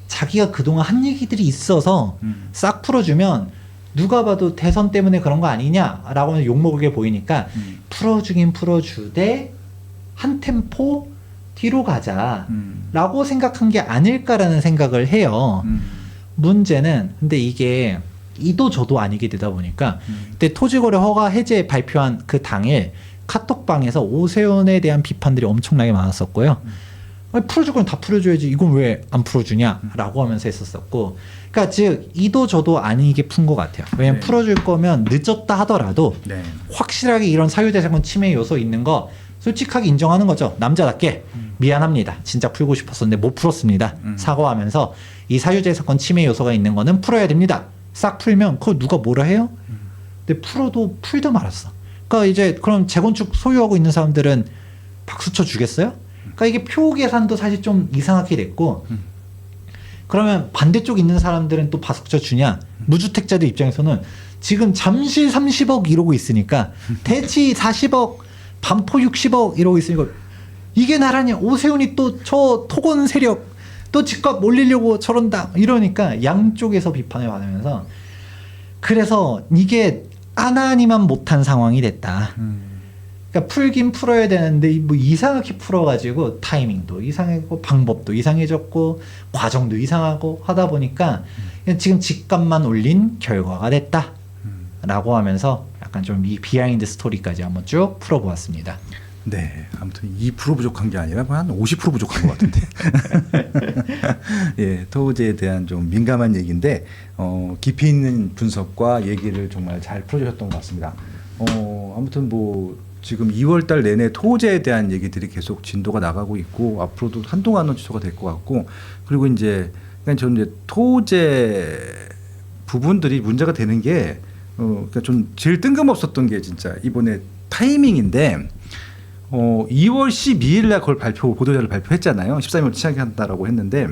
Speaker 2: 자기가 그동안 한 얘기들이 있어서 싹 풀어주면 누가 봐도 대선 때문에 그런 거 아니냐라고 하면 욕먹게 보이니까 풀어주긴 풀어주되 한 템포 뒤로 가자라고 생각한 게 아닐까라는 생각을 해요. 문제는 근데 이게 이도 저도 아니게 되다 보니까 그때 토지거래 허가 해제 발표한 그 당일 카톡방에서 오세훈에 대한 비판들이 엄청나게 많았었고요. 아니, 풀어줄 건 다 풀어줘야지 이건 왜 안 풀어주냐라고 하면서 했었었고 그러니까 즉 이도 저도 아니게 푼 것 같아요. 왜냐면
Speaker 1: 네.
Speaker 2: 풀어줄 거면 늦었다 하더라도
Speaker 1: 네.
Speaker 2: 확실하게 이런 사유재산권 침해 요소 있는 거 솔직하게 인정하는 거죠. 남자답게 미안합니다. 진짜 풀고 싶었었는데 못 풀었습니다. 사과하면서 이 사유재산권 침해 요소가 있는 거는 풀어야 됩니다. 싹 풀면 그거 누가 뭐라 해요? 근데 풀어도 풀도 말았어. 그러니까 이제 그럼 재건축 소유하고 있는 사람들은 박수 쳐 주겠어요? 그러니까 이게 표 계산도 사실 좀 이상하게 됐고 그러면 반대쪽 있는 사람들은 또 박수 쳐 주냐? 무주택자들 입장에서는 지금 잠실 30억 이러고 있으니까 대치 40억 반포 60억 이러고 있으니까 이게 나라냐? 오세훈이 또 저 토건 세력 또 집값 올리려고 저런다 이러니까 양쪽에서 비판을 받으면서 그래서 이게 하나니만 못한 상황이 됐다. 그러니까 풀긴 풀어야 되는데 뭐 이상하게 풀어가지고 타이밍도 이상하고 방법도 이상해졌고 과정도 이상하고 하다 보니까 지금 집값만 올린 결과가 됐다라고 하면서 약간 좀 이 비하인드 스토리까지 한번 쭉 풀어보았습니다.
Speaker 1: 네, 아무튼 2% 부족한 게 아니라 한 50% 부족한 것 같은데. 예, 토호제에 대한 좀 민감한 얘기인데 깊이 있는 분석과 얘기를 정말 잘 풀어주셨던 것 같습니다. 아무튼 뭐 지금 2월달 내내 토호제에 대한 얘기들이 계속 진도가 나가고 있고 앞으로도 한동안은 지속가 될 것 같고 그리고 이제 그냥 저는 이제 토호제 부분들이 문제가 되는 게 그러니까 좀 제일 뜬금없었던 게 진짜 이번에 타이밍인데 2월 12일 날 그걸 보도자를 발표했잖아요. 13일 취하한다라고 했는데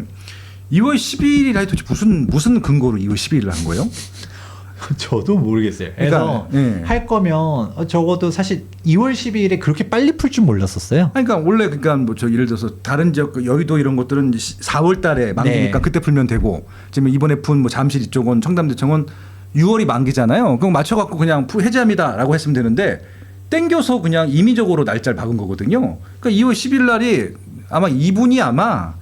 Speaker 1: 2월 12일 날 도대체 무슨 근거로 2월 12일을 한 거예요?
Speaker 2: 저도 모르겠어요. 그래서
Speaker 1: 그러니까, 예.
Speaker 2: 할 거면 적어도 사실 2월 12일에 그렇게 빨리 풀 줄 몰랐었어요.
Speaker 1: 그러니까 원래 그러니까 뭐 저 예를 들어서 다른 지역 여의도 이런 것들은 4월 달에 만기니까
Speaker 2: 네.
Speaker 1: 그때 풀면 되고 지금 이번에 푼 뭐 잠실 이쪽은 청담대청은 6월이 만기잖아요. 그럼 맞춰 갖고 그냥 해제합니다라고 했으면 되는데 땡겨서 그냥 임의적으로 날짜를 박은 거거든요. 그러니까 2월 10일 날이 아마 이분이 아마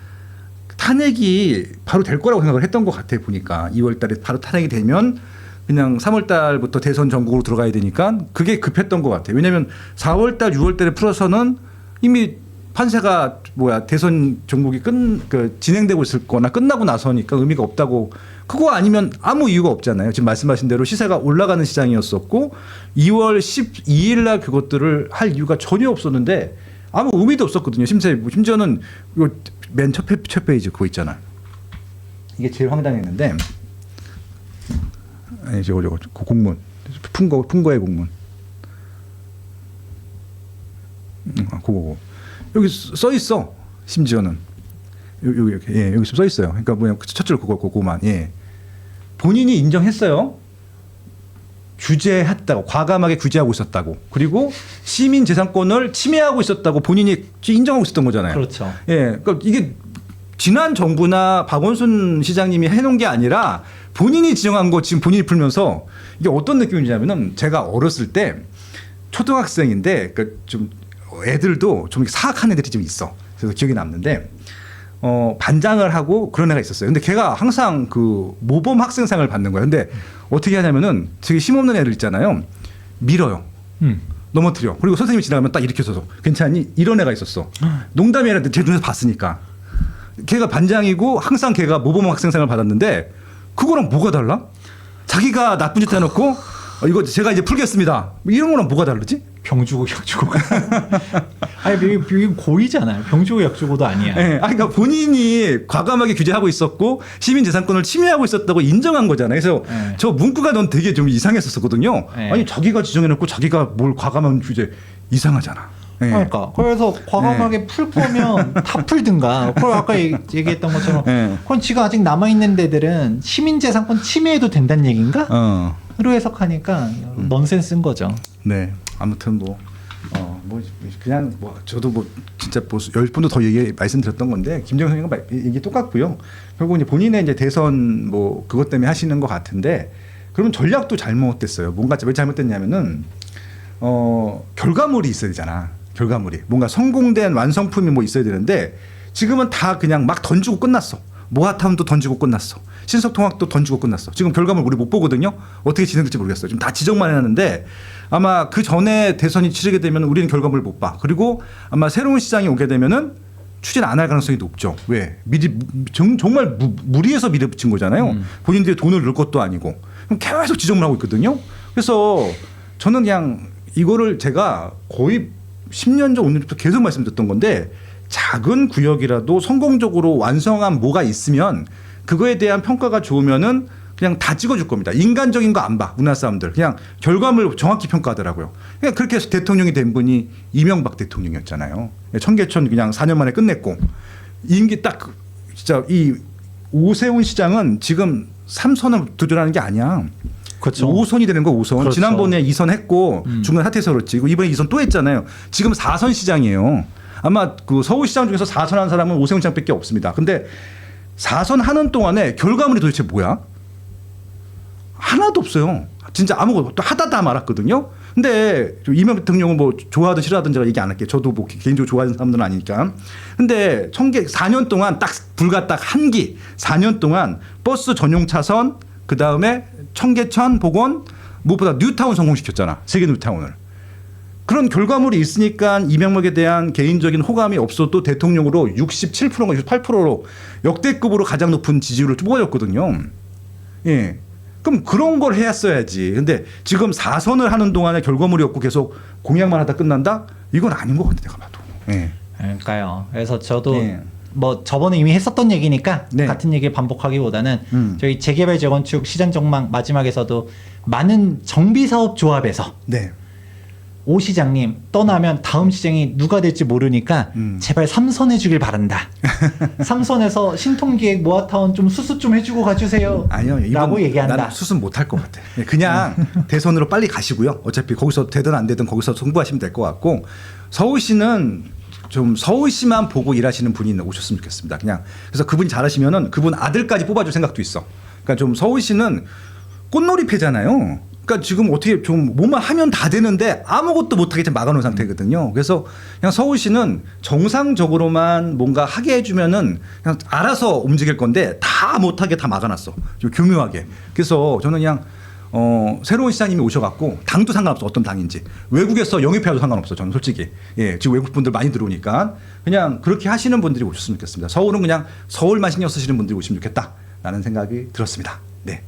Speaker 1: 탄핵이 바로 될 거라고 생각을 했던 것 같아 보니까 2월 달에 바로 탄핵이 되면 그냥 3월 달부터 대선 전국으로 들어가야 되니까 그게 급했던 것 같아요. 왜냐하면 4월 달, 6월 달에 풀어서는 이미 판세가 대선 전국이 진행되고 있을 거나 끝나고 나서니까 의미가 없다고 그거 아니면 아무 이유가 없잖아요. 지금 말씀하신 대로 시세가 올라가는 시장이었었고 2월 12일 날 그것들을 할 이유가 전혀 없었는데 아무 의미도 없었거든요. 심지어는 이거 맨 첫 페이지 그거 있잖아. 이게 제일 황당했는데 아니 저거 그 공문 품거의 공문 그거 여기 써 있어. 심지어는 여기 이렇게 여기 써 있어요. 그러니까 뭐냐 첫 줄 그거만 본인이 인정했어요. 규제했다고 과감하게 규제하고 있었다고 그리고 시민 재산권을 침해하고 있었다고 본인이 인정하고 있었던 거잖아요.
Speaker 2: 그렇죠.
Speaker 1: 그러니까 이게 지난 정부나 박원순 시장님이 해놓은 게 아니라 본인이 지정한 거 지금 본인이 풀면서 이게 어떤 느낌이냐면은 제가 어렸을 때 초등학생인데 그러니까 좀 애들도 좀 사악한 애들이 좀 있어. 그래서 기억이 남는데 반장을 하고 그런 애가 있었어요. 근데 걔가 항상 그 모범 학생상을 받는 거야. 근데 어떻게 하냐면은 되게 힘없는 애들 있잖아요. 밀어요. 넘어뜨려. 그리고 선생님이 지나가면 딱 이렇게 서서 괜찮니? 이런 애가 있었어. 농담이 아니라 제 눈에서 봤으니까. 걔가 반장이고 항상 걔가 모범 학생상을 받았는데 그거랑 뭐가 달라? 자기가 나쁜 짓 해놓고 이거 제가 이제 풀겠습니다. 이런 거랑 뭐가 다르지?
Speaker 2: 병주고 약주고. 아니 이게 고의잖아요. 병주고 약주고도 아니야.
Speaker 1: 네, 그러니까 본인이 과감하게 규제하고 있었고 시민 재산권을 침해하고 있었다고 인정한 거잖아요. 그래서
Speaker 2: 네.
Speaker 1: 저 문구가 넌 되게 좀 이상했었거든요.
Speaker 2: 네.
Speaker 1: 아니 자기가 지정해놓고 자기가 뭘 과감한 규제 이상하잖아. 네.
Speaker 2: 그러니까 그래서 과감하게 풀 거면 다 풀든가. 그걸 아까 얘기했던 것처럼
Speaker 1: 네.
Speaker 2: 그건 지금 아직 남아 있는 데들은 시민재산권 침해해도 된다는 얘기인가? 로 해석하니까 넌센스인 거죠.
Speaker 1: 네. 아무튼 그냥 저도 진짜 10번도 더 말씀드렸던 건데 김정은 선생님과 얘기 똑같고요. 결국 이제 본인의 이제 대선 그것 때문에 하시는 것 같은데 그러면 전략도 잘못됐어요. 뭔가 왜 잘못됐냐면은 결과물이 있어야 되잖아. 결과물이 뭔가 성공된 완성품이 있어야 되는데 지금은 다 그냥 막 던지고 끝났어. 모아타운도 던지고 끝났어. 신속통합도 던지고 끝났어. 지금 결과물 우리 못 보거든요. 어떻게 진행될지 모르겠어요. 지금 다 지적만 해놨는데 아마 그 전에 대선이 치르게 되면 우리는 결과물을 못 봐. 그리고 아마 새로운 시장이 오게 되면은 추진 안 할 가능성이 높죠. 왜? 정말 무리해서 밀어붙인 거잖아요. 본인들이 돈을 넣을 것도 아니고. 그럼 계속 지적만 하고 있거든요. 그래서 저는 그냥 이거를 제가 거의 10년 전 오늘부터 계속 말씀드렸던 건데 작은 구역이라도 성공적으로 완성한 뭐가 있으면 그거에 대한 평가가 좋으면은 그냥 다 찍어줄 겁니다. 인간적인 거 안 봐. 우리나라 사람들. 그냥 결과물 정확히 평가하더라고요. 그냥 그렇게 해서 대통령이 된 분이 이명박 대통령이었잖아요. 청계천 그냥 4년 만에 끝냈고. 임기 딱 진짜 이 오세훈 시장은 지금 3선을 도전하는 게 아니야.
Speaker 2: 그렇죠.
Speaker 1: 5선이 되는 거 5선.
Speaker 2: 그렇죠.
Speaker 1: 지난번에 2선 했고 중간 사퇴해서 그렇지. 이번에 2선 또 했잖아요. 지금 4선 시장이에요. 아마 그 서울시장 중에서 4선 한 사람은 오세훈 시장밖에 없습니다. 근데 4선 하는 동안에 결과물이 도대체 뭐야? 하나도 없어요. 진짜 아무것도 하다 말았거든요. 근데 이명박 대통령은 좋아하든 싫어하든 제가 얘기 안 할게요. 저도 개인적으로 좋아하는 사람들은 아니니까. 근데 4년 동안 불과 딱 한 기 4년 동안 버스 전용 차선 그다음에 청계천 복원 무엇보다 뉴타운 성공시켰잖아. 세계 뉴타운을. 그런 결과물이 있으니까 이명박에 대한 개인적인 호감이 없어도 대통령으로 67%가 68%로 역대급으로 가장 높은 지지율을 뽑아줬거든요. 예. 그럼 그런 걸 했어야지. 근데 지금 4선을 하는 동안에 결과물이 없고 계속 공약만 하다 끝난다? 이건 아닌 것 같아, 내가 봐도. 예.
Speaker 2: 그러니까요. 그래서 저도
Speaker 1: 네.
Speaker 2: 뭐 저번에 이미 했었던 얘기니까
Speaker 1: 네.
Speaker 2: 같은 얘기를 반복하기보다는 저희 재개발 재건축 시장 전망 마지막에서도 많은 정비사업 조합에서
Speaker 1: 네.
Speaker 2: 오 시장님 떠나면 다음 시장이 누가 될지 모르니까 제발 3선 해주길 바란다. 3선에서 신통기획 모아타운 좀 수습 좀 해주고 가주세요.
Speaker 1: 아니요,
Speaker 2: 라고 얘기한다.
Speaker 1: 난 수습 못할 것 같아. 그냥 대선으로 빨리 가시고요. 어차피 거기서 되든 안 되든 거기서 승부하시면 될 것 같고 서울시는 좀 서울시만 보고 일하시는 분이 오셨으면 좋겠습니다. 그냥 그래서 그분이 잘하시면은 그분 아들까지 뽑아줄 생각도 있어. 그러니까 좀 서울시는 꽃놀이패잖아요. 그러니까 지금 어떻게 좀 뭐만 하면 다 되는데 아무것도 못하게 지금 막아놓은 상태거든요. 그래서 그냥 서울시는 정상적으로만 뭔가 하게 해주면은 그냥 알아서 움직일 건데 다 못하게 다 막아놨어. 좀 교묘하게. 그래서 저는 그냥 새로운 시장님이 오셔갖고 당도 상관없어. 어떤 당인지. 외국에서 영입해도 상관없어. 저는 솔직히. 예, 지금 외국 분들 많이 들어오니까 그냥 그렇게 하시는 분들이 오셨으면 좋겠습니다. 서울은 그냥 서울만 신경 쓰시는 분들이 오시면 좋겠다라는 생각이 들었습니다. 네.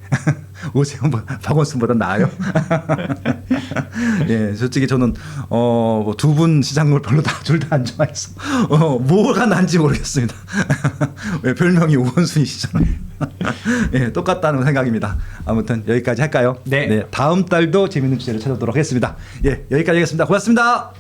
Speaker 1: 오세요. 박원순보다 나아요. 예, 솔직히 저는 두 분 시장을 별로 둘 다 안 좋아해서 뭐가 난지 모르겠습니다. 왜 별명이 오원순이시잖아요. 예, 똑같다는 생각입니다. 아무튼 여기까지 할까요?
Speaker 2: 네.
Speaker 1: 다음 달도 재밌는 주제를 찾아오도록 하겠습니다. 예, 여기까지 하겠습니다. 고맙습니다.